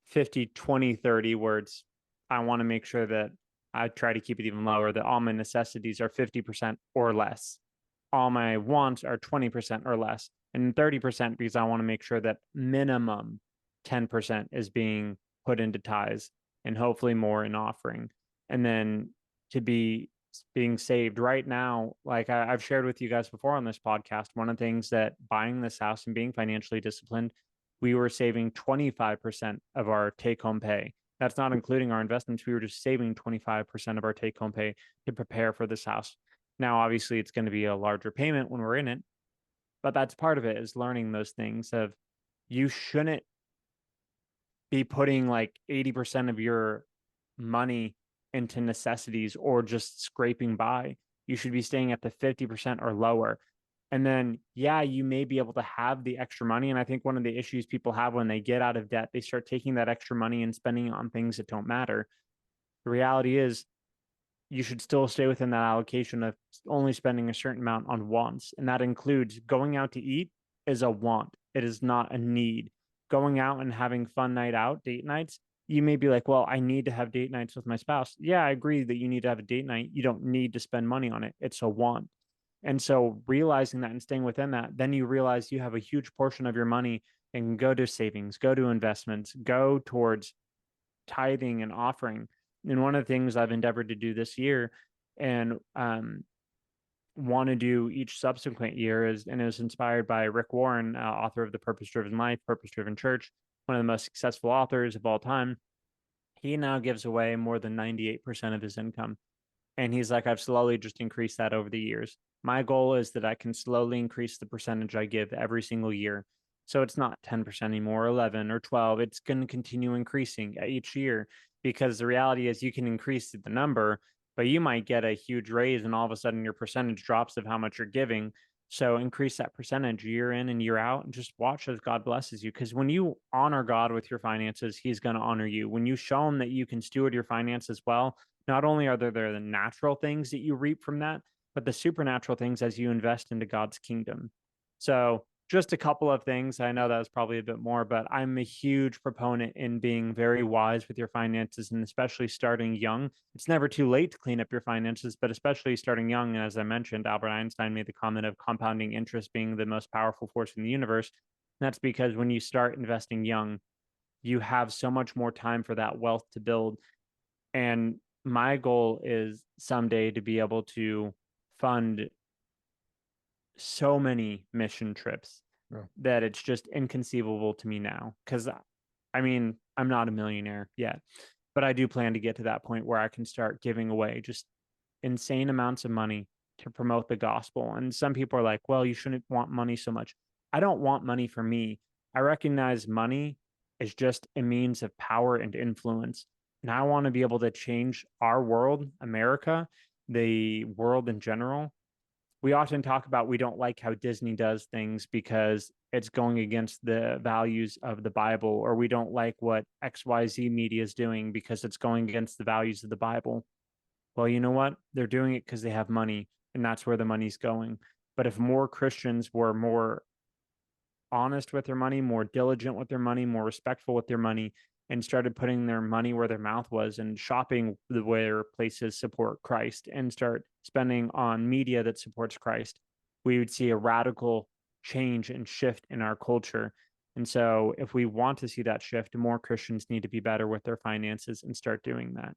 50, 20, 30 words. I want to make sure that I try to keep it even lower, that all my necessities are 50% or less. All my wants are 20% or less, and 30% because I want to make sure that minimum 10% is being put into tithes and hopefully more in offering. And then to be being saved right now, like I've shared with you guys before on this podcast, one of the things that buying this house and being financially disciplined, we were saving 25% of our take home pay. That's not including our investments. We were just saving 25% of our take home pay to prepare for this house. Now, obviously, it's going to be a larger payment when we're in it, but that's part of it, is learning those things of you shouldn't be putting like 80% of your money into necessities or just scraping by. You should be staying at the 50% or lower. And then, yeah, you may be able to have the extra money. And I think one of the issues people have when they get out of debt, they start taking that extra money and spending it on things that don't matter. The reality is, you should still stay within that allocation of only spending a certain amount on wants. And that includes going out to eat is a want. It is not a need. Going out and having fun night out, date nights, you may be like, well, I need to have date nights with my spouse. Yeah, I agree that you need to have a date night. You don't need to spend money on it. It's a want. And so realizing that and staying within that, then you realize you have a huge portion of your money and go to savings, go to investments, go towards tithing and offering. And one of the things I've endeavored to do this year and want to do each subsequent year is, and it was inspired by Rick Warren, author of The Purpose Driven Life, Purpose Driven Church, one of the most successful authors of all time. He now gives away more than 98% of his income. And he's like, I've slowly just increased that over the years. My goal is that I can slowly increase the percentage I give every single year. So it's not 10% anymore, 11 or 12. It's going to continue increasing each year, because the reality is you can increase the number, but you might get a huge raise and all of a sudden your percentage drops of how much you're giving. So increase that percentage year in and year out and just watch as God blesses you. Because when you honor God with your finances, he's going to honor you. When you show him that you can steward your finances well, not only are there the natural things that you reap from that, but the supernatural things as you invest into God's kingdom. So just a couple of things. I know that was probably a bit more, but I'm a huge proponent in being very wise with your finances, and especially starting young. It's never too late to clean up your finances, but especially starting young. And as I mentioned, Albert Einstein made the comment of compounding interest being the most powerful force in the universe. And that's because when you start investing young, you have so much more time for that wealth to build. And my goal is someday to be able to fund so many mission trips that it's just inconceivable to me now. Because I mean, I'm not a millionaire yet, but I do plan to get to that point where I can start giving away just insane amounts of money to promote the gospel. And some people are like, well, you shouldn't want money so much. I don't want money for me. I recognize money is just a means of power and influence. And I want to be able to change our world, America, the world in general. We often talk about we don't like how Disney does things because it's going against the values of the Bible, or we don't like what XYZ media is doing because it's going against the values of the Bible. Well, you know what? They're doing it because they have money, and that's where the money's going. But if more Christians were more honest with their money, more diligent with their money, more respectful with their money, and started putting their money where their mouth was and shopping where places support Christ and start spending on media that supports Christ, we would see a radical change and shift in our culture. And so if we want to see that shift, more Christians need to be better with their finances and start doing that.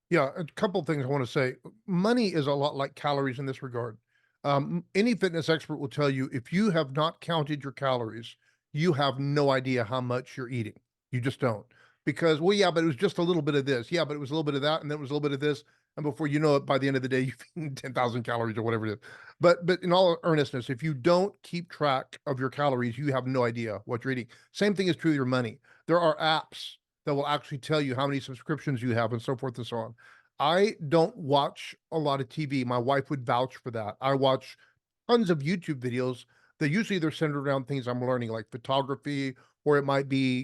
Yeah, a couple things I want to say. Money is a lot like calories in this regard. Any fitness expert will tell you if you have not counted your calories, you have no idea how much you're eating. You just don't. Because, well, yeah, but it was just a little bit of this. Yeah, but it was a little bit of that, and then it was a little bit of this. And before you know it, by the end of the day, you've eaten 10,000 calories or whatever it is. But in all earnestness, if you don't keep track of your calories, you have no idea what you're eating. Same thing is true of your money. There are apps that will actually tell you how many subscriptions you have and so forth and so on. I don't watch a lot of TV. My wife would vouch for that. I watch tons of YouTube videos that usually they're centered around things I'm learning, like photography, or it might be,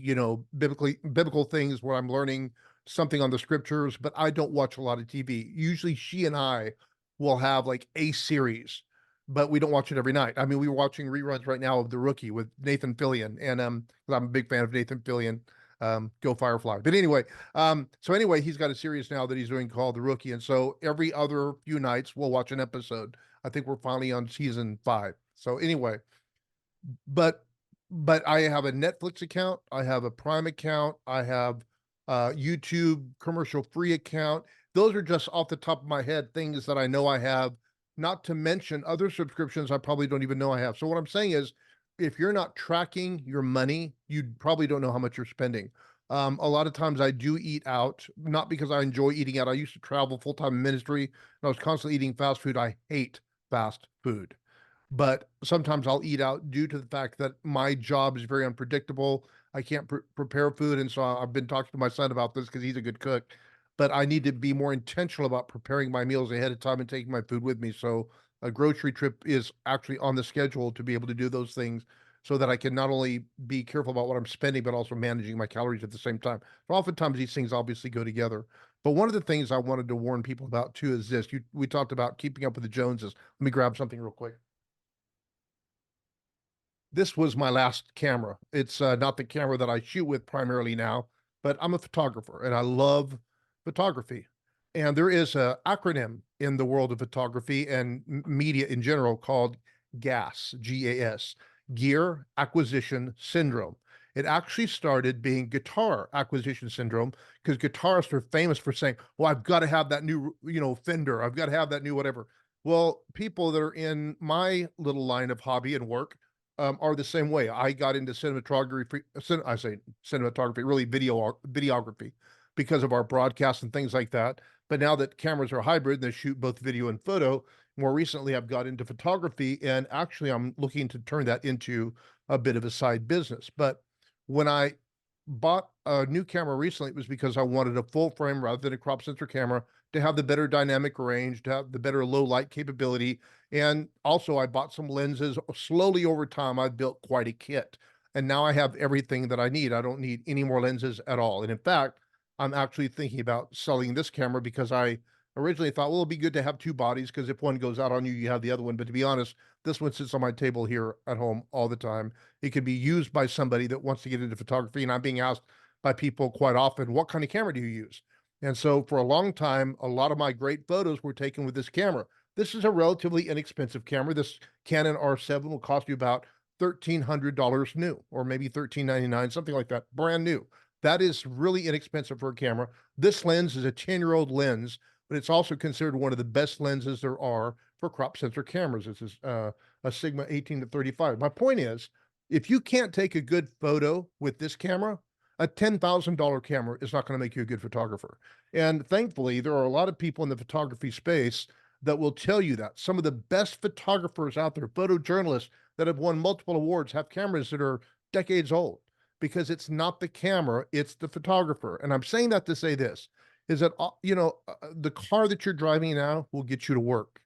biblical things where I'm learning something on the scriptures, but I don't watch a lot of TV. Usually she and I will have like a series, but we don't watch it every night. I mean, we were watching reruns right now of The Rookie with Nathan Fillion, and 'cause I'm a big fan of Nathan Fillion. Go Firefly. But anyway, so anyway, he's got a series now that he's doing called The Rookie, and so every other few nights we'll watch an episode. I think we're finally on season 5. So anyway, but I have a Netflix account, I have a Prime account, I have YouTube commercial free account. Those are just off the top of my head things that I know I have, not to mention other subscriptions I probably don't even know I have. So what I'm saying is, if you're not tracking your money, you probably don't know how much you're spending. A lot of times I do eat out, not because I enjoy eating out. I used to travel full-time in ministry and I was constantly eating fast food. I hate fast food, but sometimes I'll eat out due to the fact that my job is very unpredictable. I can't prepare food, and so I've been talking to my son about this because he's a good cook. But I need to be more intentional about preparing my meals ahead of time and taking my food with me. So a grocery trip is actually on the schedule to be able to do those things, so that I can not only be careful about what I'm spending, but also managing my calories at the same time. So oftentimes these things obviously go together. But one of the things I wanted to warn people about too is this: we talked about keeping up with the Joneses. Let me grab something real quick. This was my last camera. It's not the camera that I shoot with primarily now, but I'm a photographer and I love photography. And there is a acronym in the world of photography and media in general called GAS, GAS, Gear Acquisition Syndrome. It actually started being guitar acquisition syndrome because guitarists are famous for saying, "Well, I've got to have that new, Fender. I've got to have that new whatever." Well, people that are in my little line of hobby and work are the same way. I got into cinematography. I say cinematography, really videography, because of our broadcasts and things like that. But now that cameras are hybrid, they shoot both video and photo. More recently, I've got into photography, and actually, I'm looking to turn that into a bit of a side business. But when I bought a new camera recently, it was because I wanted a full frame rather than a crop sensor camera to have the better dynamic range, to have the better low light capability. And also, I bought some lenses. Slowly over time, I've built quite a kit. And now I have everything that I need. I don't need any more lenses at all. And in fact, I'm actually thinking about selling this camera because I originally thought, well, it'll be good to have two bodies because if one goes out on you, you have the other one. But to be honest, this one sits on my table here at home all the time. It could be used by somebody that wants to get into photography. And I'm being asked by people quite often, what kind of camera do you use? And so for a long time, a lot of my great photos were taken with this camera. This is a relatively inexpensive camera. This Canon R7 will cost you about $1,300 new, or maybe $1,399, something like that, brand new. That is really inexpensive for a camera. This lens is a 10-year-old lens, but it's also considered one of the best lenses there are for crop sensor cameras. This is a Sigma 18 to 35. My point is, if you can't take a good photo with this camera, a $10,000 camera is not going to make you a good photographer. And thankfully, there are a lot of people in the photography space that will tell you that. Some of the best photographers out there, photojournalists that have won multiple awards, have cameras that are decades old, because it's not the camera, it's the photographer. And I'm saying that to say this is that, the car that you're driving now will get you to work.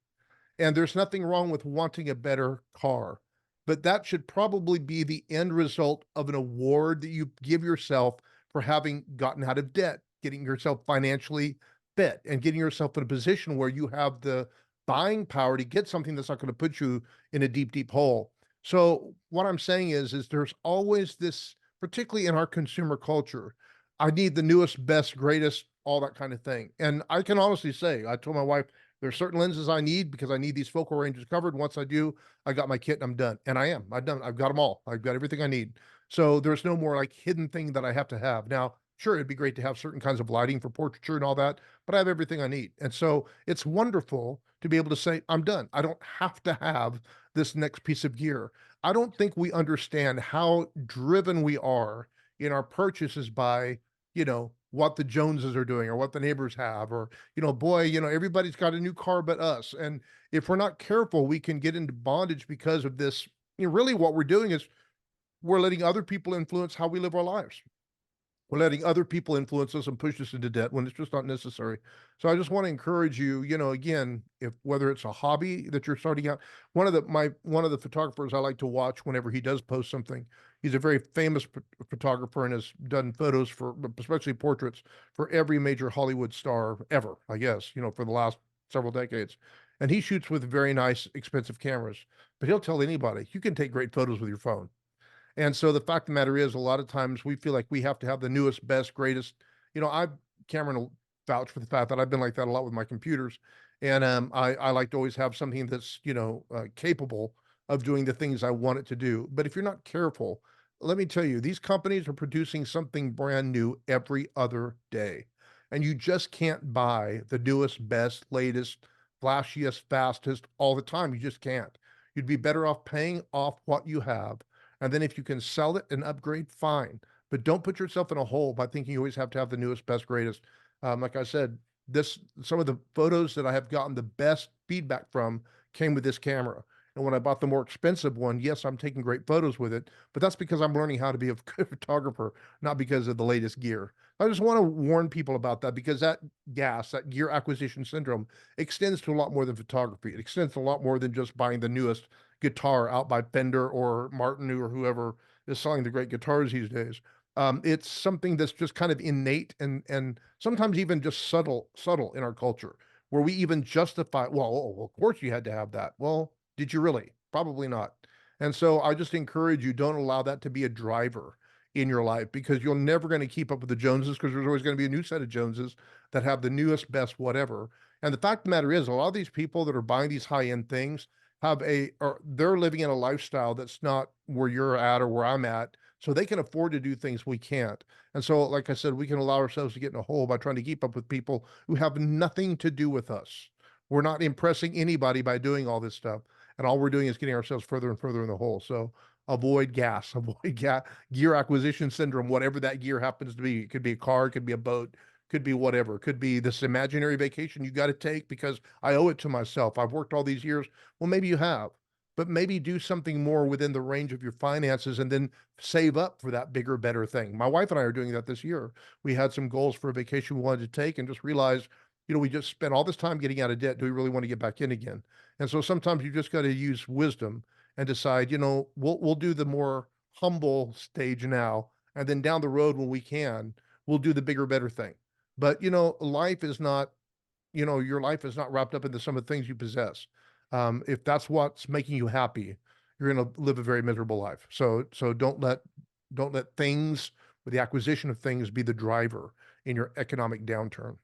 And there's nothing wrong with wanting a better car, but that should probably be the end result of an award that you give yourself for having gotten out of debt, getting yourself financially fit, and getting yourself in a position where you have the buying power to get something that's not going to put you in a deep, deep hole. So what I'm saying is there's always this, particularly in our consumer culture, I need the newest, best, greatest, all that kind of thing. And I can honestly say, I told my wife, there are certain lenses I need because I need these focal ranges covered. Once I do, I got my kit and I'm done. And I am. I've got them all. I've got everything I need. So there's no more like hidden thing that I have to have. Now, sure, it'd be great to have certain kinds of lighting for portraiture and all that, but I have everything I need. And so it's wonderful to be able to say, I'm done. I don't have to have this next piece of gear. I don't think we understand how driven we are in our purchases by, what the Joneses are doing or what the neighbors have, or, boy, everybody's got a new car but us. And if we're not careful, we can get into bondage because of this. Really what we're doing is we're letting other people influence how we live our lives. We're letting other people influence us and push us into debt when it's just not necessary. So I just want to encourage you, again, if whether it's a hobby that you're starting out, one of the photographers I like to watch whenever he does post something, he's a very famous photographer and has done photos for, especially portraits, for every major Hollywood star ever, I guess, for the last several decades. And he shoots with very nice, expensive cameras, but he'll tell anybody, you can take great photos with your phone. And so the fact of the matter is, a lot of times we feel like we have to have the newest, best, greatest. Cameron will vouch for the fact that I've been like that a lot with my computers. And I like to always have something that's, capable of doing the things I want it to do. But if you're not careful, let me tell you, these companies are producing something brand new every other day. And you just can't buy the newest, best, latest, flashiest, fastest all the time. You just can't. You'd be better off paying off what you have, and then if you can sell it and upgrade, fine. But don't put yourself in a hole by thinking you always have to have the newest, best, greatest. Like I said, some of the photos that I have gotten the best feedback from came with this camera. And when I bought the more expensive one, yes, I'm taking great photos with it, but that's because I'm learning how to be a good photographer, not because of the latest gear. I just want to warn people about that because that gear acquisition syndrome extends to a lot more than photography. It extends to a lot more than just buying the newest guitar out by Fender or Martin or whoever is selling the great guitars these days. It's something that's just kind of innate and sometimes even just subtle in our culture, where we even justify, well, of course you had to have that. Well, did you really? Probably not. And so I just encourage you, don't allow that to be a driver in your life, because you're never going to keep up with the Joneses, because there's always going to be a new set of Joneses that have the newest, best, whatever. And the fact of the matter is, a lot of these people that are buying these high end things or they're living in a lifestyle that's not where you're at or where I'm at. So they can afford to do things we can't. And so, like I said, we can allow ourselves to get in a hole by trying to keep up with people who have nothing to do with us. We're not impressing anybody by doing all this stuff. And all we're doing is getting ourselves further and further in the hole. So avoid gas, gear acquisition syndrome, whatever that gear happens to be. It could be a car, it could be a boat, could be whatever. It could be this imaginary vacation you got to take because I owe it to myself. I've worked all these years. Well, maybe you have, but maybe do something more within the range of your finances and then save up for that bigger, better thing. My wife and I are doing that this year. We had some goals for a vacation we wanted to take and just realized, we just spent all this time getting out of debt. Do we really want to get back in again? And so sometimes you just got to use wisdom and decide, we'll do the more humble stage now, and then down the road when we can, we'll do the bigger, better thing. But life is not, your life is not wrapped up into some of the things you possess. If that's what's making you happy, you're going to live a very miserable life. So don't let things or the acquisition of things be the driver in your economic downturn.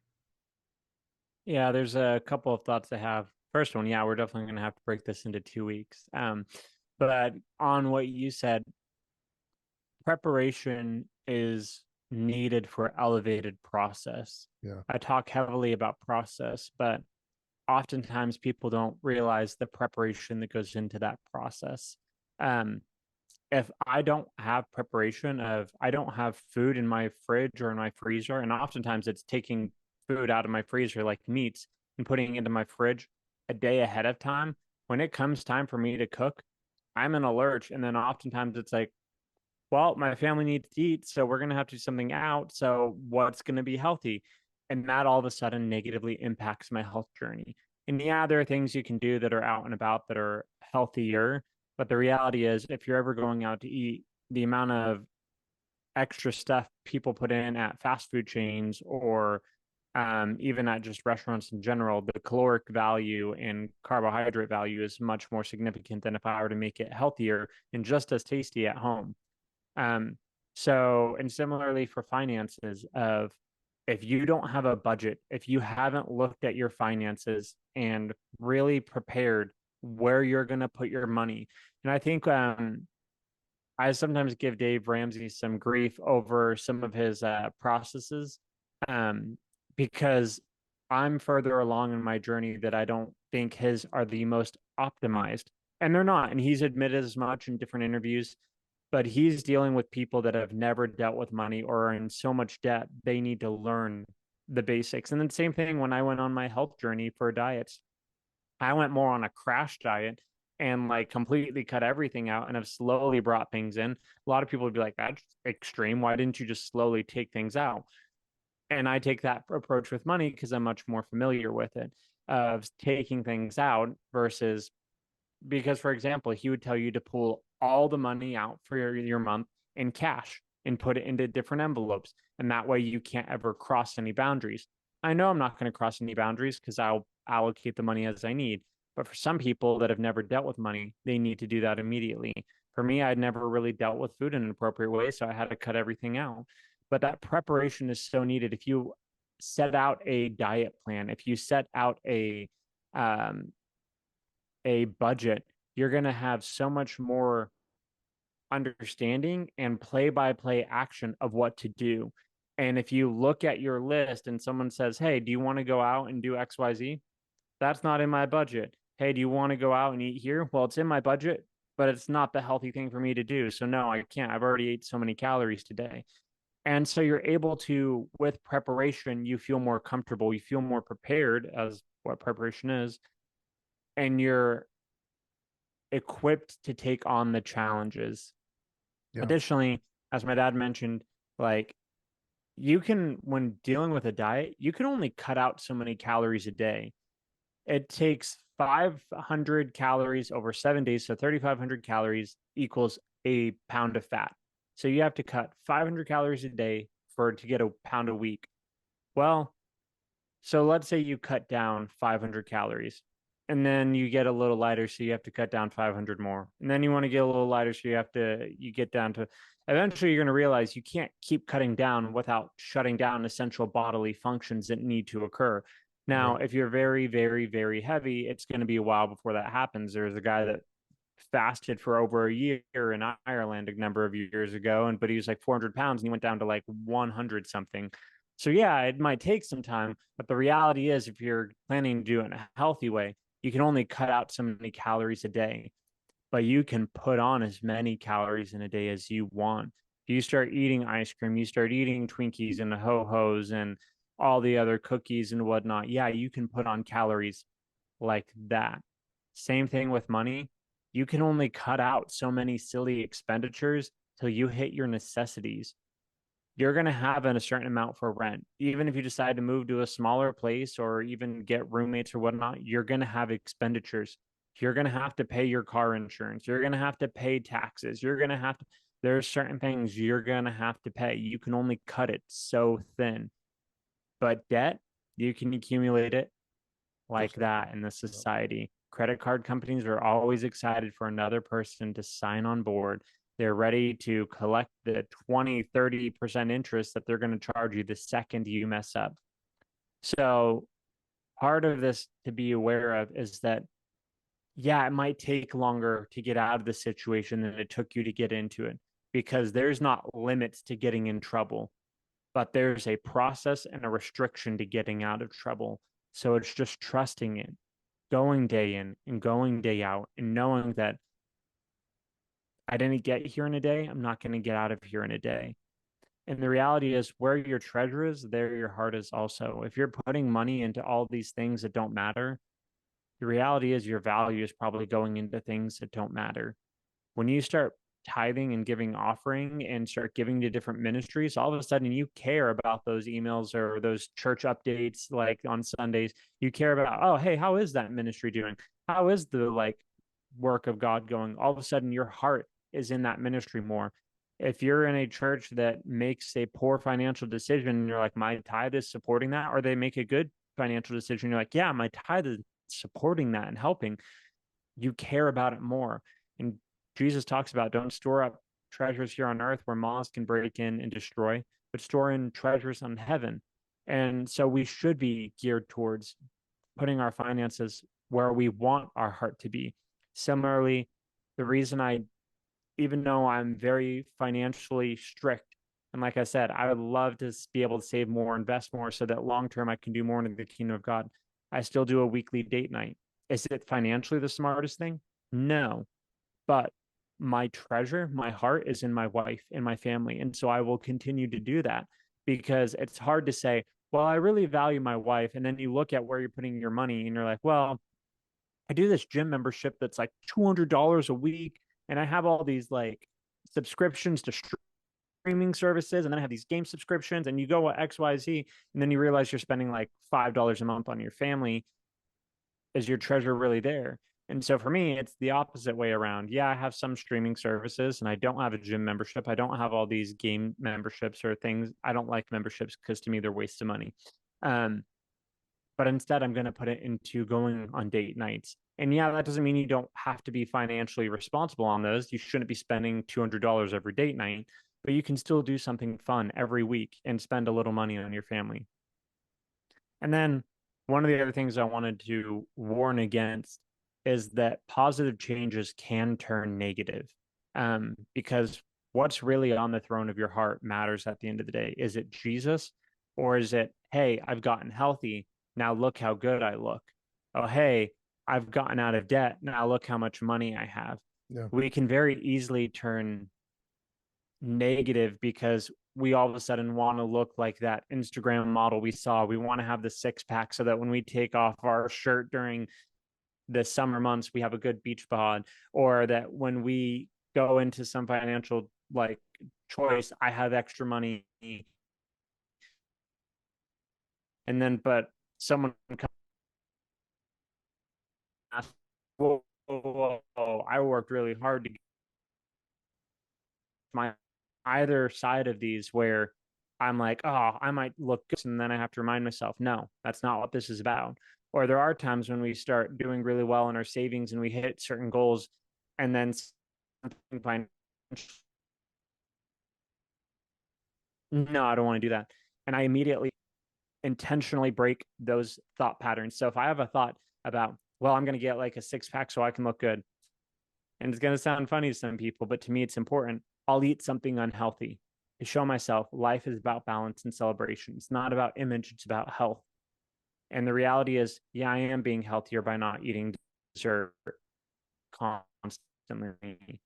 Yeah, there's a couple of thoughts I have. First one, yeah, we're definitely going to have to break this into 2 weeks. But on what you said, preparation is needed for elevated process. Yeah. I talk heavily about process, but oftentimes people don't realize the preparation that goes into that process. If I don't have preparation of, I don't have food in my fridge or in my freezer, and oftentimes it's taking food out of my freezer like meats and putting it into my fridge a day ahead of time. When it comes time for me to cook, I'm in a lurch. And then oftentimes it's like, well, my family needs to eat, so we're going to have to do something out. So what's going to be healthy? And that all of a sudden negatively impacts my health journey. And yeah, there are things you can do that are out and about that are healthier. But the reality is, if you're ever going out to eat, the amount of extra stuff people put in at fast food chains or even at just restaurants in general, the caloric value and carbohydrate value is much more significant than if I were to make it healthier and just as tasty at home. Um, so, and similarly for finances, of if you don't have a budget, if you haven't looked at your finances and really prepared where you're going to put your money, and I think I sometimes give Dave Ramsey some grief over some of his processes, um, because I'm further along in my journey that I don't think his are the most optimized, and they're not. And he's admitted as much in different interviews, but he's dealing with people that have never dealt with money or are in so much debt they need to learn the basics. And then same thing when I went on my health journey for diets. I went more on a crash diet and like completely cut everything out and have slowly brought things in. A lot of people would be like, that's extreme. Why didn't you just slowly take things out? And I take that approach with money because I'm much more familiar with it, of taking things out versus, because for example, he would tell you to pull all the money out for your month in cash and put it into different envelopes. And that way you can't ever cross any boundaries. I know I'm not going to cross any boundaries because I'll allocate the money as I need. But for some people that have never dealt with money, they need to do that immediately. For me, I'd never really dealt with food in an appropriate way, so I had to cut everything out. But that preparation is so needed. If you set out a diet plan, if you set out um, a budget, you're going to have so much more understanding and play by play action of what to do. And if you look at your list and someone says, hey, do you want to go out and do XYZ? That's not in my budget. Hey, do you want to go out and eat here? Well, it's in my budget, but it's not the healthy thing for me to do. So, no, I can't. I've already ate so many calories today. And so you're able to, with preparation, you feel more comfortable, you feel more prepared, as what preparation is, and you're equipped to take on the challenges. Yeah. Additionally, as my dad mentioned, like you can, when dealing with a diet, you can only cut out so many calories a day. It takes 500 calories over 7 days. So 3,500 calories equals a pound of fat. So you have to cut 500 calories a day to get a pound a week. Well, so let's say you cut down 500 calories and then you get a little lighter. So you have to cut down 500 more. And then you want to get a little lighter. So you get down to, eventually you're going to realize you can't keep cutting down without shutting down essential bodily functions that need to occur. Now, if you're very, very, very heavy, it's going to be a while before that happens. There's a guy that fasted for over a year in Ireland a number of years ago, but he was like 400 pounds and he went down to like 100 something. So yeah, it might take some time, but the reality is, if you're planning to do it in a healthy way, you can only cut out so many calories a day, but you can put on as many calories in a day as you want. If you start eating ice cream, you start eating Twinkies and Ho-Hos and all the other cookies and whatnot, yeah, you can put on calories like that. Same thing with money. You can only cut out so many silly expenditures till you hit your necessities. You're going to have a certain amount for rent. Even if you decide to move to a smaller place or even get roommates or whatnot, you're going to have expenditures. You're going to have to pay your car insurance. You're going to have to pay taxes. You're going to have to, there's certain things you're going to have to pay. You can only cut it so thin. But debt, you can accumulate it like that in the society. Credit card companies are always excited for another person to sign on board. They're ready to collect the 20-30% interest that they're going to charge you the second you mess up. So part of this to be aware of is that, yeah, it might take longer to get out of the situation than it took you to get into it, because there's not limits to getting in trouble, but there's a process and a restriction to getting out of trouble. So it's just trusting it, going day in and going day out, and knowing that I didn't get here in a day, I'm not going to get out of here in a day. And the reality is, where your treasure is, there your heart is also. If you're putting money into all these things that don't matter, the reality is your value is probably going into things that don't matter. When you start tithing and giving offering and start giving to different ministries, all of a sudden you care about those emails or those church updates like on Sundays. You care about, oh, hey, how is that ministry doing? How is the like work of God going? All of a sudden your heart is in that ministry more. If you're in a church that makes a poor financial decision and you're like, my tithe is supporting that, or they make a good financial decision, you're like, yeah, my tithe is supporting that and helping, you care about it more. And Jesus talks about, don't store up treasures here on earth where moths can break in and destroy, but store in treasures on heaven. And so we should be geared towards putting our finances where we want our heart to be. Similarly, the reason even though I'm very financially strict, and like I said, I would love to be able to save more, invest more, so that long term I can do more into the kingdom of God, I still do a weekly date night. Is it financially the smartest thing? No. But my treasure, my heart is in my wife and my family. And so I will continue to do that, because it's hard to say, well, I really value my wife. And then you look at where you're putting your money and you're like, well, I do this gym membership that's like $200 a week, and I have all these like subscriptions to streaming services, and then I have these game subscriptions, and you go XYZ, and then you realize you're spending like $5 a month on your family. Is your treasure really there? And so for me, it's the opposite way around. Yeah, I have some streaming services and I don't have a gym membership. I don't have all these game memberships or things. I don't like memberships because to me they're waste of money. Um, but instead I'm going to put it into going on date nights. And yeah, that doesn't mean you don't have to be financially responsible on those. You shouldn't be spending $200 every date night, but you can still do something fun every week and spend a little money on your family. And then one of the other things I wanted to warn against is that positive changes can turn negative, because what's really on the throne of your heart matters at the end of the day. Is it Jesus, or is it, hey, I've gotten healthy. Now look how good I look. Oh, hey, I've gotten out of debt. Now look how much money I have. Yeah. We can very easily turn negative because we all of a sudden want to look like that Instagram model we saw. We want to have the six pack so that when we take off our shirt during the summer months, we have a good beach bod, or that when we go into some financial like choice, I have extra money. And then, but someone comes, whoa, whoa, whoa, I worked really hard to get my either side of these where I'm like, oh, I might look good. And then I have to remind myself, no, that's not what this is about. Or there are times when we start doing really well in our savings and we hit certain goals, and then something financial, no, I don't want to do that. And I immediately intentionally break those thought patterns. So if I have a thought about, well, I'm going to get like a six pack so I can look good, and it's going to sound funny to some people, but to me, it's important. I'll eat something unhealthy to show myself life is about balance and celebration. It's not about image, it's about health. And the reality is, yeah, I am being healthier by not eating dessert constantly.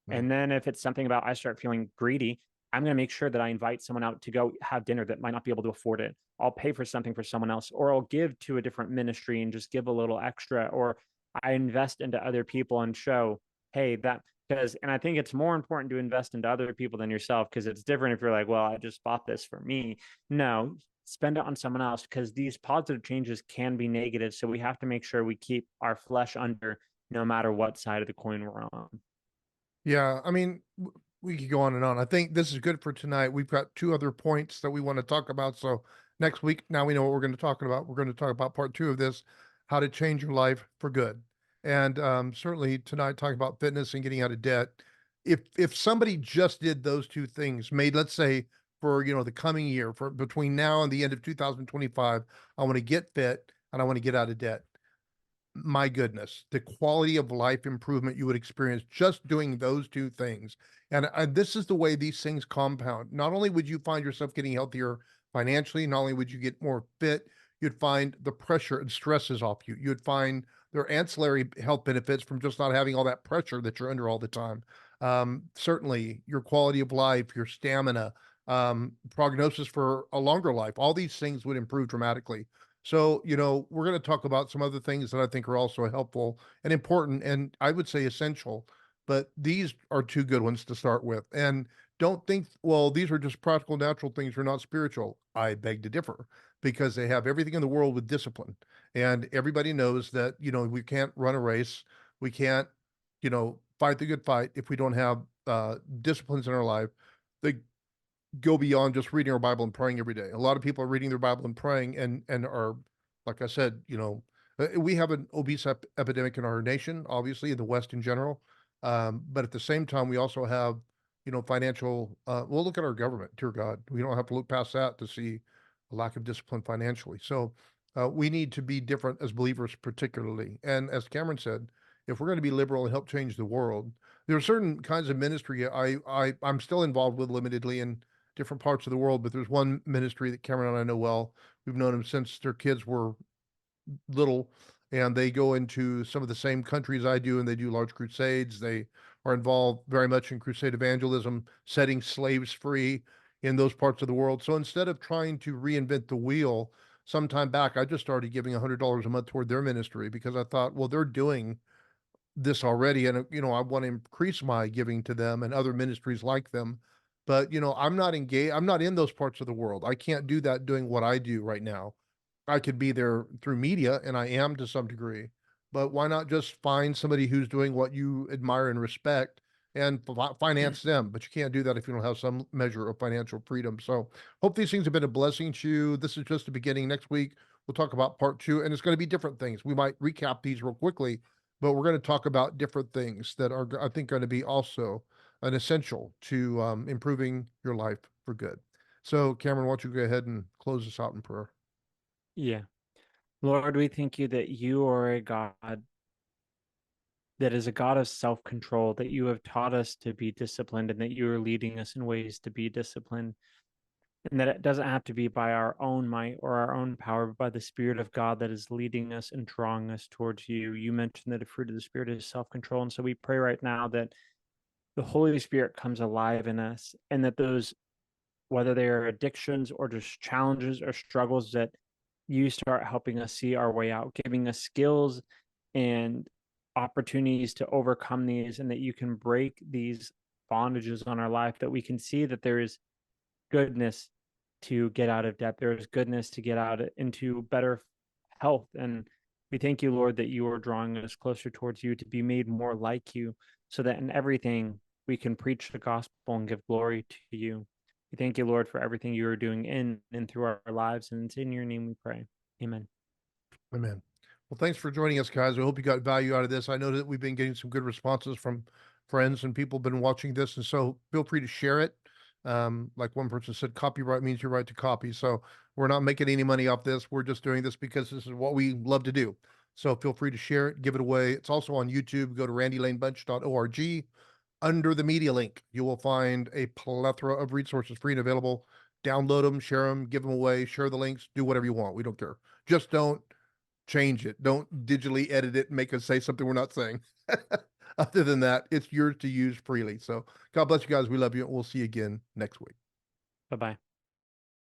And then if it's something about I start feeling greedy, I'm going to make sure that I invite someone out to go have dinner that might not be able to afford it. I'll pay for something for someone else, or I'll give to a different ministry and just give a little extra, or I invest into other people and show, hey, that because, and I think it's more important to invest into other people than yourself, because it's different if you're like, well, I just bought this for me. No, spend it on someone else, because these positive changes can be negative. So we have to make sure we keep our flesh under no matter what side of the coin we're on. Yeah, I mean, we could go on and on. I think this is good for tonight. We've got two other points that we want to talk about. So next week, now we know what we're going to talk about. We're going to talk about part two of this, how to change your life for good. And certainly tonight, talking about fitness and getting out of debt. If somebody just did those two things, made, let's say, for the coming year, for between now and the end of 2025, I want to get fit and I want to get out of debt. My goodness, the quality of life improvement you would experience just doing those two things. And this is the way these things compound. Not only would you find yourself getting healthier financially, not only would you get more fit, you'd find the pressure and stresses off you. You'd find there are ancillary health benefits from just not having all that pressure that you're under all the time. Certainly, your quality of life, your stamina, prognosis for a longer life, all these things would improve dramatically. So, we're going to talk about some other things that I think are also helpful and important, and I would say essential, but these are two good ones to start with. And don't think, well, these are just practical, natural things, are not spiritual. I beg to differ, because they have everything in the world with discipline. And everybody knows that, we can't run a race. We can't, fight the good fight if we don't have disciplines in our life. The go beyond just reading our Bible and praying every day. A lot of people are reading their Bible and praying and are, like I said, we have an obese epidemic in our nation, obviously in the West in general. But at the same time, we also have, financial, we'll look at our government, dear God, we don't have to look past that to see a lack of discipline financially. So we need to be different as believers, particularly. And as Cameron said, if we're going to be liberal and help change the world, there are certain kinds of ministry I'm still involved with limitedly in different parts of the world, but there's one ministry that Cameron and I know well. We've known them since their kids were little, and they go into some of the same countries I do, and they do large crusades. They are involved very much in crusade evangelism, setting slaves free in those parts of the world. So instead of trying to reinvent the wheel, some time back, I just started giving $100 a month toward their ministry because I thought, well, they're doing this already, and I want to increase my giving to them and other ministries like them. But I'm not engaged. I'm not in those parts of the world. I can't do that doing what I do right now. I could be there through media, and I am to some degree. But why not just find somebody who's doing what you admire and respect and finance them? But you can't do that if you don't have some measure of financial freedom. So, hope these things have been a blessing to you. This is just the beginning. Next week, we'll talk about part two, and it's going to be different things. We might recap these real quickly, but we're going to talk about different things that are, I think, going to be also an essential to improving your life for good. So, Cameron, why don't you go ahead and close us out in prayer? Yeah. Lord, we thank you that you are a God that is a God of self control, that you have taught us to be disciplined, and that you are leading us in ways to be disciplined. And that it doesn't have to be by our own might or our own power, but by the Spirit of God that is leading us and drawing us towards you. You mentioned that the fruit of the Spirit is self control. And so we pray right now that the Holy Spirit comes alive in us, and that those, whether they are addictions or just challenges or struggles, that you start helping us see our way out, giving us skills and opportunities to overcome these, and that you can break these bondages on our life, that we can see that there is goodness to get out of debt. There is goodness to get out into better health. And we thank you, Lord, that you are drawing us closer towards you to be made more like you, so that in everything we can preach the gospel and give glory to you. We thank you, Lord, for everything you are doing in and through our lives. And it's in your name we pray. Amen. Amen. Well, thanks for joining us, guys. I hope you got value out of this. I know that we've been getting some good responses from friends and people have been watching this, and so feel free to share it. Like one person said, copyright means your right to copy. So we're not making any money off this. We're just doing this because this is what we love to do. So feel free to share it, give it away. It's also on YouTube. Go to randylanebunch.org. Under the media link, you will find a plethora of resources free and available. Download them, share them, give them away, share the links, do whatever you want. We don't care. Just don't change it. Don't digitally edit it and make us say something we're not saying. Other than that, it's yours to use freely. So God bless you guys. We love you. And we'll see you again next week. Bye bye.